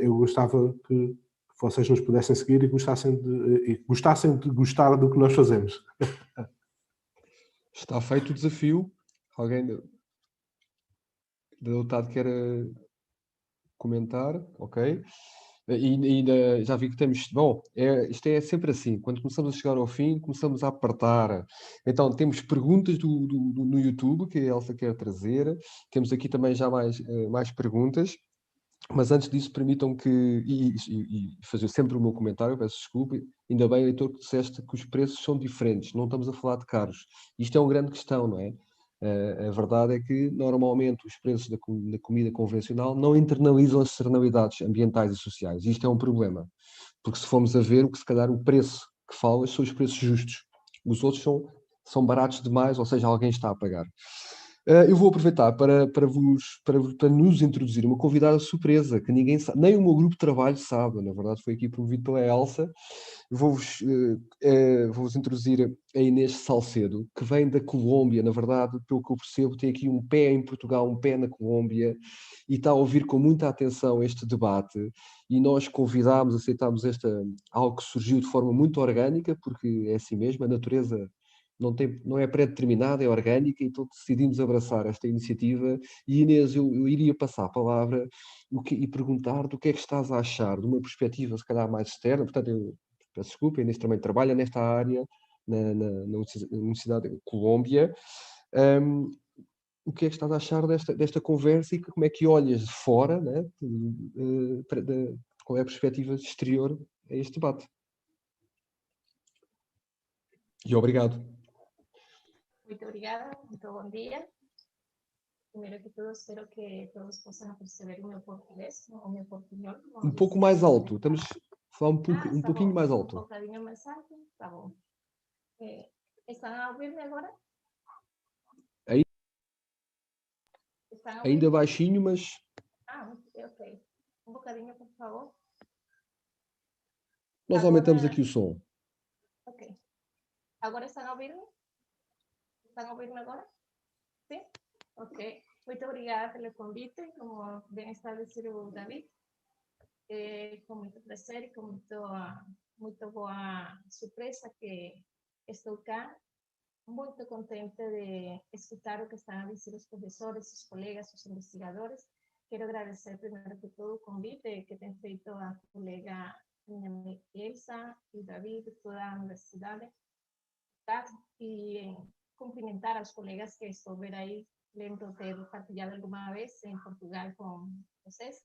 Eu gostava que vocês nos pudessem seguir e gostassem de gostar do que nós fazemos. Está feito o desafio. Alguém da UTAD quer comentar? Ok. E já vi que temos... Bom, isto é sempre assim. Quando começamos a chegar ao fim, começamos a apertar. Então, temos perguntas no YouTube, que a Elsa quer trazer. Temos aqui também já mais perguntas. Mas antes disso, permitam que... E fazer sempre o meu comentário, peço desculpa. Ainda bem, Heitor, que disseste que os preços são diferentes. Não estamos a falar de caros. Isto é uma grande questão, não é? A verdade é que, normalmente, os preços da comida convencional não internalizam as externalidades ambientais e sociais. Isto é um problema. Porque se formos a ver, se calhar o preço que falas são os preços justos. Os outros são baratos demais, ou seja, alguém está a pagar. Eu vou aproveitar para nos introduzir uma convidada surpresa, que ninguém sabe, nem o meu grupo de trabalho sabe, na verdade foi aqui promovido pela Elsa. Vou-vos introduzir a Inês Salcedo, que vem da Colômbia, na verdade, pelo que eu percebo, tem aqui um pé em Portugal, um pé na Colômbia, e está a ouvir com muita atenção este debate, e nós convidámos, aceitámos algo que surgiu de forma muito orgânica, porque é assim mesmo, a natureza não é pré-determinada, é orgânica, então decidimos abraçar esta iniciativa. E Inês, eu iria passar a palavra e perguntar do que é que estás a achar, de uma perspectiva se calhar mais externa. Portanto, eu peço desculpa, a Inês também trabalha nesta área, na Universidade de Colômbia. O que é que estás a achar desta conversa e como é que olhas de fora, né, qual é a perspectiva exterior a este debate? E obrigado. Muito obrigada, muito bom dia. Primeiro que tudo, espero que todos possam perceber o meu português, o meu portunhol. Um pouco mais alto, estamos a falar um pouquinho mais alto. Um bocadinho mais alto, tá bom. Estão a ouvir-me agora? Ainda baixinho, mas... Ok. Um bocadinho, por favor. Nós aumentamos aqui o som. Ok. Agora estão a ouvir-me? Estão a ouvir-me agora? Sim? Ok. Muito obrigada pelo convite, como bem estabelecido o David. Com muito prazer e com muito boa surpresa que estou cá. Muito contente de escutar o que estão a dizer os professores, os colegas, os investigadores. Quero agradecer, primeiro que todo, o convite que tem feito a colega minha Elsa e David, toda a universidade, e cumprimentar aos colegas que estiveram aí. Lembro ter partilhado alguma vez em Portugal com vocês.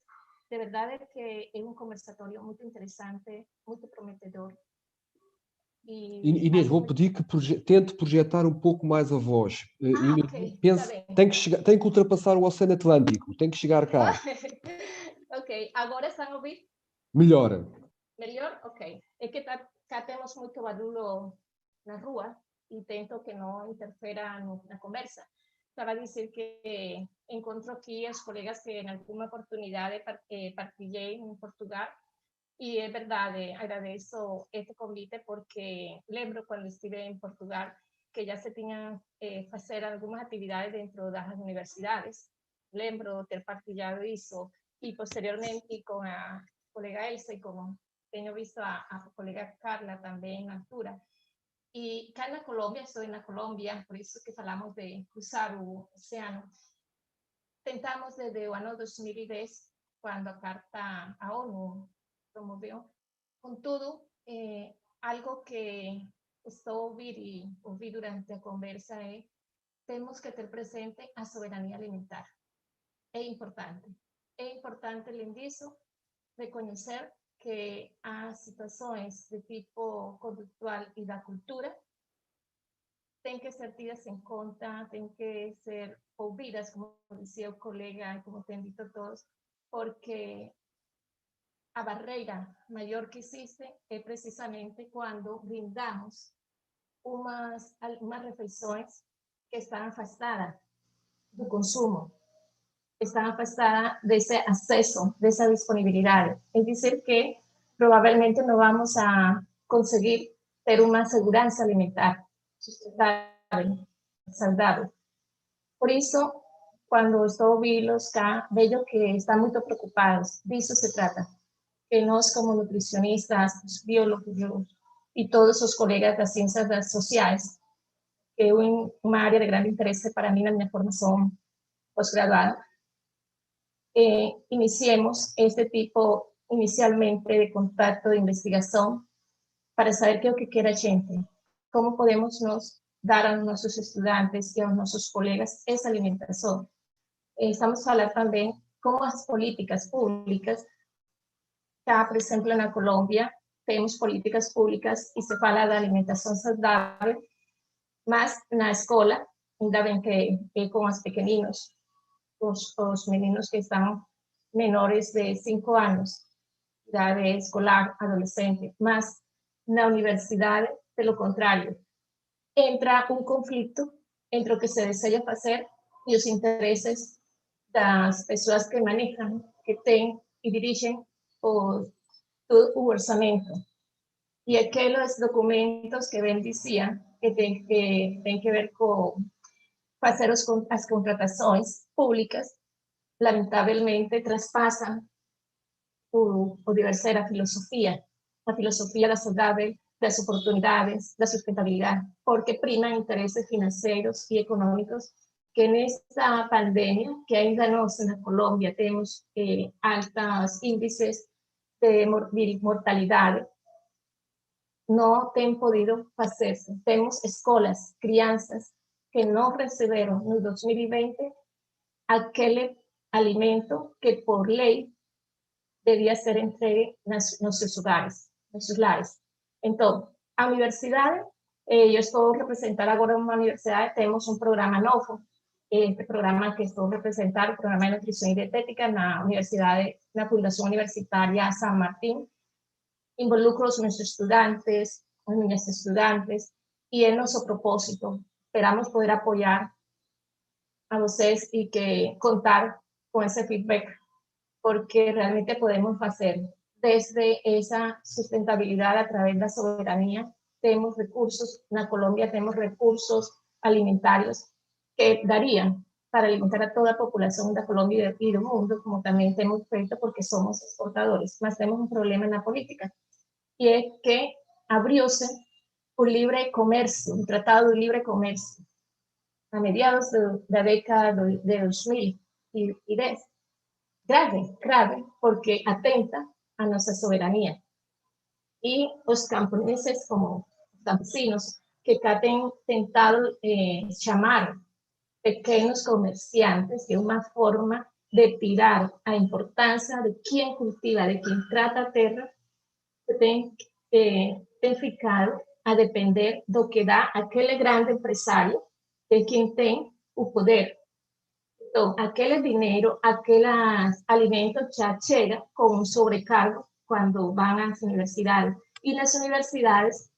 De verdade que é um conversatório muito interessante, muito prometedor. Inês, vou pedir que tente projetar um pouco mais a voz. Ok, pense, tem que ultrapassar o Oceano Atlântico, tem que chegar cá. Ok, agora estão a ouvir? Melhor? Ok. É que cá temos muito barulho na rua e tento que não interfira na conversa. Estava a dizer que encontro aqui os colegas que em alguma oportunidade partilhei em Portugal. Y es verdad, agradezco este convite porque lembro cuando estuve en Portugal que ya se tenían hacer algunas actividades dentro de las universidades. Lembro ter partilhado eso y posteriormente con la colega Elsa y como tengo visto a colega Carla también en altura. Y acá en Colombia, estoy en Colombia, por eso que hablamos de cruzar el océano. Tentamos desde el año 2010, cuando a carta a ONU promoveu. Contudo, algo que estou a ouvir durante a conversa é temos que ter presente a soberania alimentar. É importante, além disso, reconhecer que as situações de tipo conductual e da cultura têm que ser tidas em conta, têm que ser ouvidas, como dizia o colega, como tem dito todos, porque a barreira maior que existe é precisamente quando brindamos umas refeições que estão afastadas do consumo, estão afastadas desse acesso, dessa disponibilidade. É dizer que provavelmente não vamos a conseguir ter uma segurança alimentar sustentável, saudável. Por isso, quando estou a ouvi-los cá, vejo que estão muito preocupados. Disso se trata. Que nós, como nutricionistas, biólogos e todos os colegas das ciências sociais, que é uma área de grande interesse para mim na minha formação pós-graduada, iniciemos este tipo, inicialmente, de contato, de investigação, para saber que é o que quer a gente, como podemos nos dar aos nossos estudantes e aos nossos colegas essa alimentação. Estamos a falar também como as políticas públicas. Cá, por exemplo, na Colômbia, temos políticas públicas e se fala da alimentação saudável, mas na escola, ainda bem que é com os pequeninos, os meninos que estão menores de 5 anos, idade escolar, adolescente, mas na universidade, pelo contrário, entra um conflito entre o que se deseja fazer e os interesses das pessoas que manejam, que têm e dirigem o orçamento. E aqueles documentos que Ben dizia que tem que ver com fazer as contratações públicas, lamentavelmente traspassam o dever ser a filosofia da saudável, das oportunidades, da sustentabilidade, porque primam interesses financeiros e econômicos que nesta pandemia, que ainda nós na Colômbia temos altos índices de mortalidade, não tem podido fazer-se. Temos escolas, crianças que não receberam no 2020 aquele alimento que por lei devia ser entregue nos seus lares. Então, a universidade, eu estou representando agora uma universidade, temos um programa novo, este programa que estou representando, o programa de nutrição e dietética na universidade, na Fundação Universitária San Martín. Involucro os meus estudantes, as minhas estudantes, e é nosso propósito. Esperamos poder apoiar a vocês e que contar com esse feedback, porque realmente podemos fazer desde esa sustentabilidad a través de la soberanía. Tenemos recursos, en Colombia tenemos recursos alimentarios que darían para alimentar a toda la población de Colombia y del mundo, como también tenemos feito porque somos exportadores. Mas tenemos un problema en la política, y es que abrióse un libre comercio, un tratado de libre comercio, a mediados de la década de 2010. Grave, porque atenta a nuestra soberanía. Y los camponeses, como campesinos, que han tentado llamar pequeños comerciantes de una forma de tirar a importancia de quien cultiva, de quien trata a tierra, que tem ficado a depender do que dá aquele grande empresário, de quem tem o poder. Então, aquele dinheiro, aqueles alimentos já chega com um sobrecargo quando vão às universidades. E nas universidades,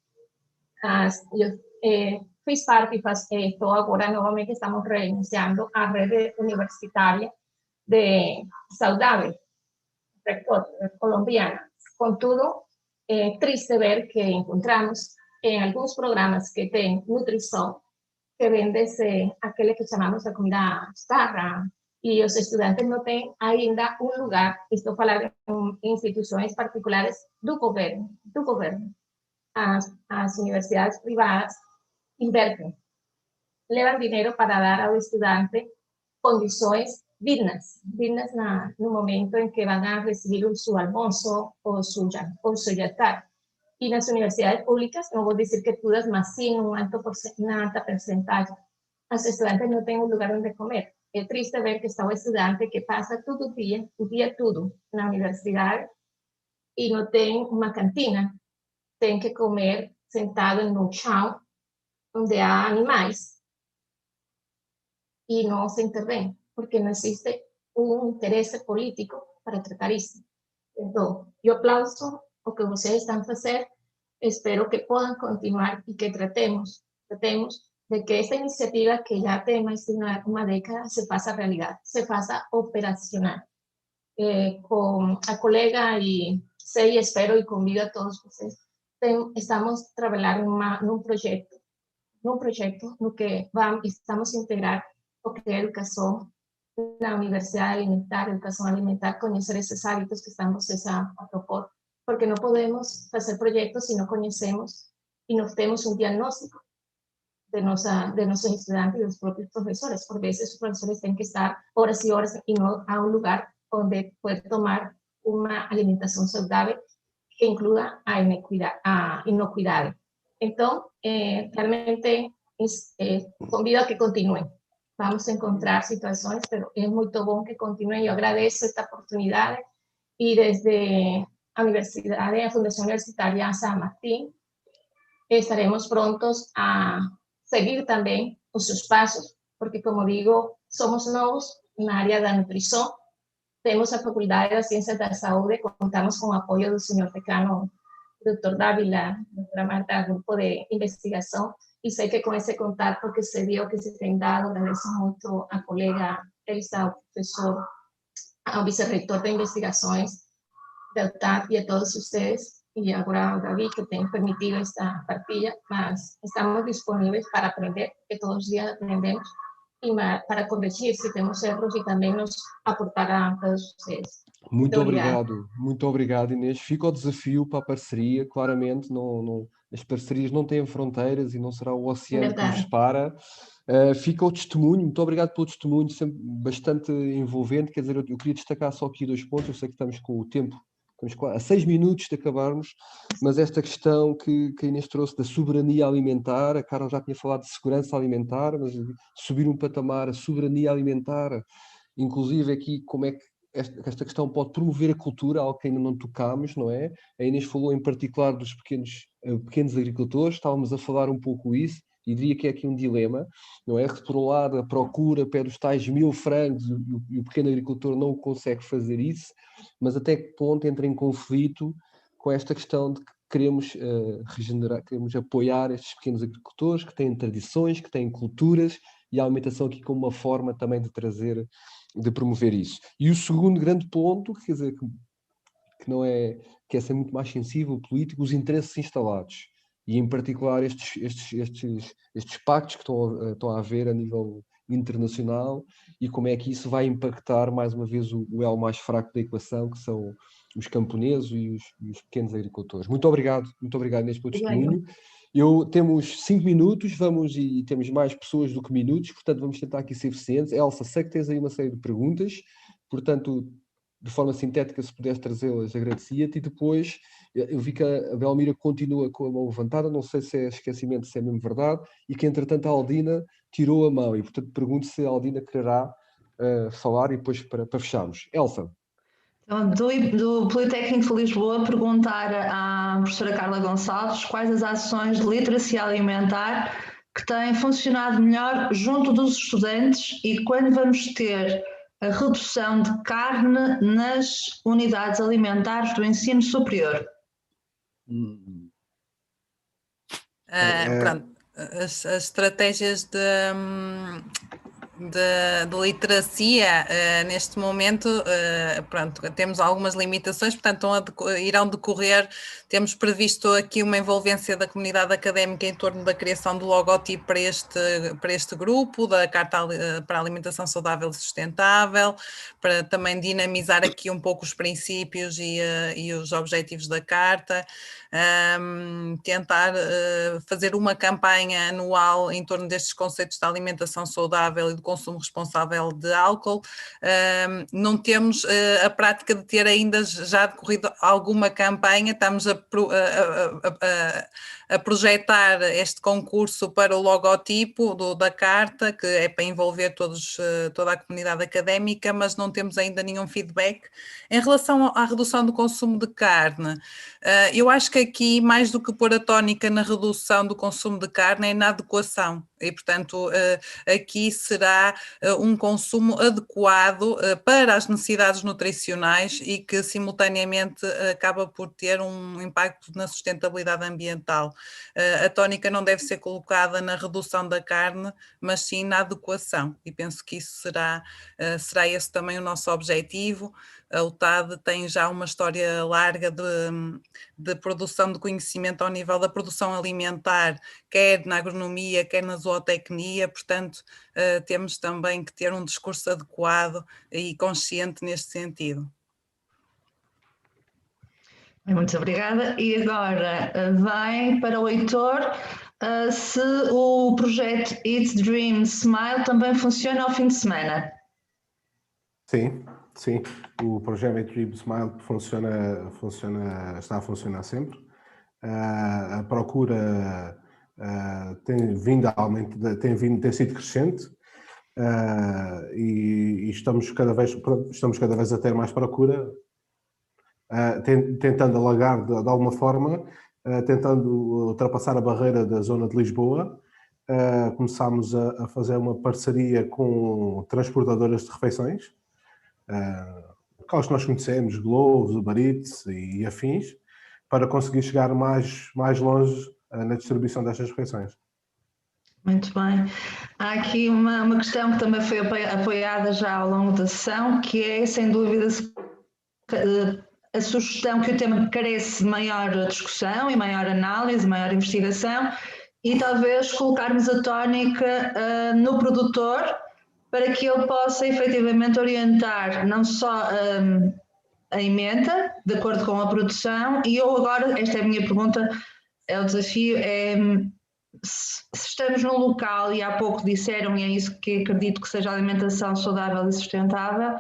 eu fiz parte, estou agora novamente, estamos reiniciando a rede universitária de saudável, colombiana. Contudo, é triste ver que encontramos em alguns programas que têm nutrição, que vende-se aquele que chamamos a comida chatarra, e os estudantes não têm ainda um lugar. Estou falando em instituições particulares do governo. As universidades privadas invertem, levam dinheiro para dar ao estudante condições dignas no momento em que vão a receber o seu almoço ou seu jantar. E nas universidades públicas, não vou dizer que todas, mas sim uma alta percentagem, os estudantes não têm um lugar onde comer. É triste ver que está o estudante que passa todo o dia todo na universidade e não tem uma cantina, tem que comer sentado no chão, onde há animais, e não se intervém, porque não existe um interesse político para tratar isso. Então, eu aplauso o que vocês estão fazendo, espero que possam continuar e que tratemos de que esta iniciativa, que já tem mais de uma década, se faça realidade, se faça operacional. Com a colega, e sei, espero e convido a todos vocês, estamos trabalhando num projeto no que estamos a integrar o que é educação na Universidade Alimentar, educação alimentar, conhecer esses hábitos que estamos a propor, porque não podemos fazer projetos se não conhecemos e não temos um diagnóstico de nossos estudantes e dos próprios professores. Por vezes os professores têm que estar horas e horas e não há um lugar onde poder tomar uma alimentação saudável que inclua a inocuidade. Então, realmente convido a que continuem. Vamos a encontrar situações, pero es muy bom que continúen. Yo agradezco esta oportunidad, y desde la Fundación Universitaria San Martín estaremos prontos a seguir también sus pasos, porque, como digo, somos nuevos en el área de nutrición. Tenemos la Facultad de Ciencias de la Salud, contamos con el apoyo del señor decano, doctor Dávila, doctora Marta, grupo de investigación, e sei que com esse contato que se deu, que se tem dado, agradeço muito a colega Elsa, ao professor, ao vice-reitor de investigações del TAP e a todos vocês, e agora ao David, que tem permitido esta partilha, mas estamos disponíveis para aprender, que todos os dias aprendemos, e para corrigir se temos erros e também nos aportar a todos vocês. Muito obrigado, Inês. Fica o desafio para a parceria, claramente, as parcerias não têm fronteiras e não será o oceano que nos separa. Fica o testemunho, muito obrigado pelo testemunho, sempre bastante envolvente. Quer dizer, eu queria destacar só aqui 2 pontos, eu sei que estamos com o tempo, estamos a 6 minutos de acabarmos, mas esta questão que a Inês trouxe da soberania alimentar, a Carla já tinha falado de segurança alimentar, mas subir um patamar, a soberania alimentar, inclusive aqui como é que esta questão pode promover a cultura, algo que ainda não tocámos, não é? A Inês falou em particular dos pequenos agricultores, estávamos a falar um pouco isso, e diria que é aqui um dilema, não é? Que por um lado a procura pede os tais 1000 frangos e o pequeno agricultor não consegue fazer isso, mas até que ponto entra em conflito com esta questão de que queremos regenerar, queremos apoiar estes pequenos agricultores que têm tradições, que têm culturas, e a alimentação aqui como uma forma também de promover isso. E o segundo grande ponto, quer dizer, que não é, que é ser muito mais sensível, político, os interesses instalados. E em particular estes pactos que estão a haver a nível internacional e como é que isso vai impactar mais uma vez o elo mais fraco da equação, que são os camponeses e os pequenos agricultores. Muito obrigado Inês, pelo testemunho. Temos 5 minutos, e temos mais pessoas do que minutos, portanto vamos tentar aqui ser eficientes. Elsa, sei que tens aí uma série de perguntas, portanto, de forma sintética, se puderes trazê-las, agradecia-te. E depois, eu vi que a Belmira continua com a mão levantada, não sei se é esquecimento, se é mesmo verdade, e que entretanto a Aldina tirou a mão, e portanto pergunto se a Aldina quererá falar e depois para fecharmos. Elsa. Então, do Politécnico de Lisboa, perguntar à professora Carla Gonçalves quais as ações de literacia alimentar que têm funcionado melhor junto dos estudantes e quando vamos ter a redução de carne nas unidades alimentares do ensino superior. Pronto, as estratégias de literacia, neste momento, pronto, temos algumas limitações, portanto irão decorrer, temos previsto aqui uma envolvência da comunidade académica em torno da criação do logotipo para este grupo, da Carta para a Alimentação Saudável e Sustentável, para também dinamizar aqui um pouco os princípios e os objetivos da Carta, tentar fazer uma campanha anual em torno destes conceitos de alimentação saudável e do consumo responsável de álcool. Não temos a prática de ter ainda já decorrido alguma campanha, estamos a projetar este concurso para o logotipo da Carta, que é para envolver toda a comunidade académica, mas não temos ainda nenhum feedback. Em relação à redução do consumo de carne, eu acho que aqui, mais do que pôr a tónica na redução do consumo de carne, é na adequação. E, portanto, aqui será um consumo adequado para as necessidades nutricionais e que, simultaneamente, acaba por ter um impacto na sustentabilidade ambiental. A tónica não deve ser colocada na redução da carne, mas sim na adequação. E penso que isso será esse também o nosso objetivo. A UTAD tem já uma história larga de produção de conhecimento ao nível da produção alimentar, quer na agronomia, quer na zootecnia, portanto, temos também que ter um discurso adequado e consciente neste sentido. Muito obrigada. E agora vem para o Heitor se o projeto Eat, Dream, Smile também funciona ao fim de semana. Sim, o projeto Eat, Dream, Smile está a funcionar sempre. A procura tem sido crescente e estamos cada vez a ter mais procura, tentando alargar de alguma forma, tentando ultrapassar a barreira da zona de Lisboa. Começámos a fazer uma parceria com transportadoras de refeições, aquelas que nós conhecemos, Glovo, Uber Eats e afins, para conseguir chegar mais longe na distribuição destas refeições. Muito bem. Há aqui uma questão que também foi apoiada já ao longo da sessão, que é, sem dúvida, a sugestão que o tema carece de maior discussão e maior análise, maior investigação, e talvez colocarmos a tónica no produtor para que ele possa efetivamente orientar não só a emenda, de acordo com a produção, e eu agora, esta é a minha pergunta, é o desafio, se estamos num local, e há pouco disseram, e é isso que acredito que seja a alimentação saudável e sustentável,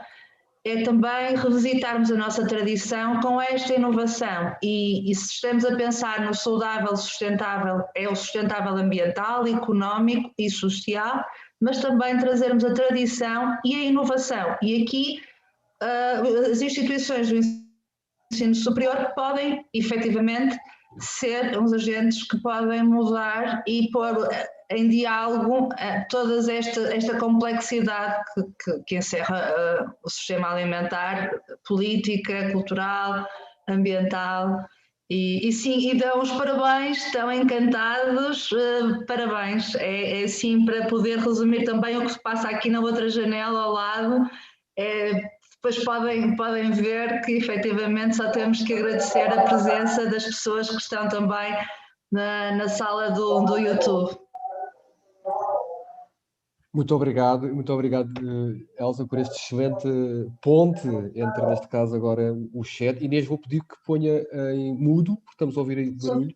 é também revisitarmos a nossa tradição com esta inovação. E se estamos a pensar no saudável, sustentável, é o sustentável ambiental, económico e social, mas também trazermos a tradição e a inovação. E aqui as instituições do ensino superior podem, efetivamente, ser uns agentes que podem mudar e pôr em diálogo toda esta complexidade que encerra o sistema alimentar, política, cultural, ambiental. E sim, e dão os parabéns, estão encantados, parabéns. É assim, para poder resumir também o que se passa aqui na outra janela ao lado, depois podem ver que efetivamente só temos que agradecer a presença das pessoas que estão também na sala do YouTube. Muito obrigado, Elsa, por este excelente ponte entre, neste caso, agora o chat. Inês, vou pedir que ponha em mudo, porque estamos a ouvir aí barulho,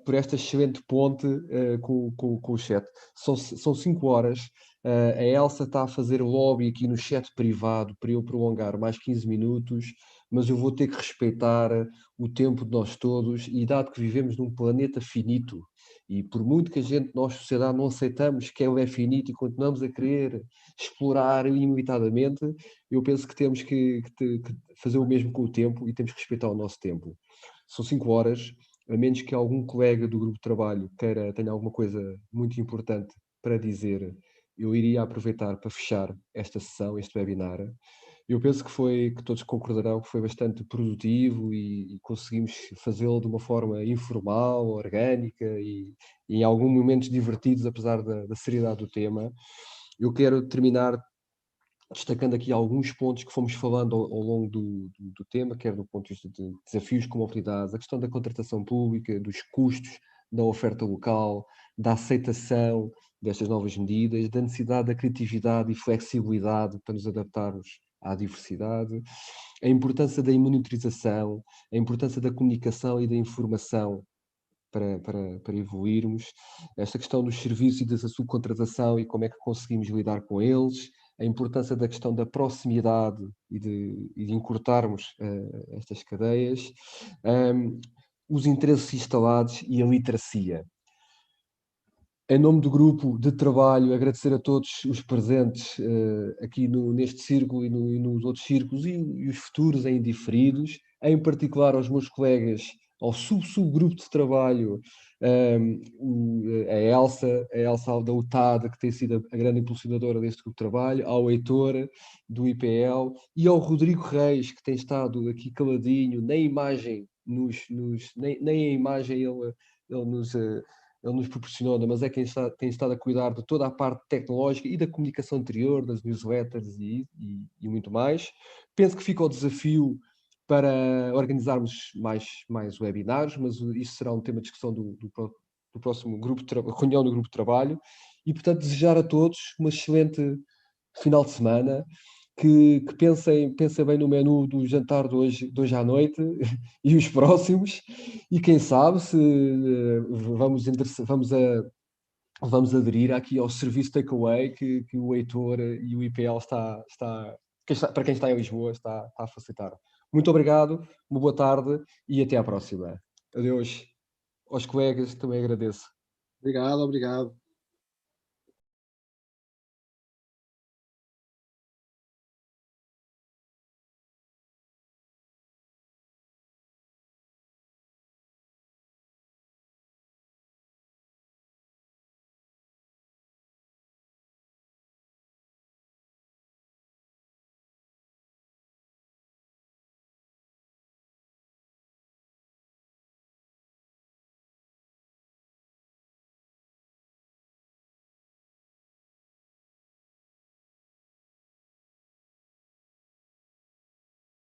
por esta excelente ponte com o chat. São 5 horas. A Elsa está a fazer lobby aqui no chat privado para eu prolongar mais 15 minutos, mas eu vou ter que respeitar o tempo de nós todos, e dado que vivemos num planeta finito, e por muito que a gente, nós, sociedade, não aceitamos que ele é finito e continuamos a querer explorar ilimitadamente, eu penso que temos que fazer o mesmo com o tempo e temos que respeitar o nosso tempo. São 5 horas, a menos que algum colega do grupo de trabalho tenha alguma coisa muito importante para dizer, eu iria aproveitar para fechar esta sessão, este webinar. Eu penso que todos concordarão que foi bastante produtivo e conseguimos fazê-lo de uma forma informal, orgânica e em alguns momentos divertidos, apesar da seriedade do tema. Eu quero terminar destacando aqui alguns pontos que fomos falando ao longo do tema, quer do ponto de vista de desafios com mobilidade, a questão da contratação pública, dos custos da oferta local, da aceitação destas novas medidas, da necessidade da criatividade e flexibilidade para nos adaptarmos à diversidade, a importância da monitorização, a importância da comunicação e da informação para evoluirmos, esta questão dos serviços e da subcontratação e como é que conseguimos lidar com eles, a importância da questão da proximidade e de encurtarmos estas cadeias, os interesses instalados e a literacia. Em nome do grupo de trabalho, agradecer a todos os presentes aqui neste círculo e nos outros círculos e os futuros em diferidos, em particular aos meus colegas, ao subgrupo de trabalho, a Elsa da UTAD, que tem sido a grande impulsionadora deste grupo de trabalho, ao Heitor do IPL e ao Rodrigo Reis, que tem estado aqui caladinho, nem imagem, nem a imagem ele nos proporciona, mas é quem tem estado a cuidar de toda a parte tecnológica e da comunicação anterior, das newsletters e muito mais. Penso que fica o desafio para organizarmos mais webinars, mas isso será um tema de discussão do próximo reunião do grupo de trabalho. E, portanto, desejar a todos uma excelente final de semana, que pensem bem no menu do jantar de hoje à noite e os próximos, e quem sabe se vamos aderir aqui ao serviço takeaway que o Heitor e o IPL para quem está em Lisboa, está a facilitar. Muito obrigado, uma boa tarde e até à próxima. Adeus aos colegas, também agradeço. Obrigado.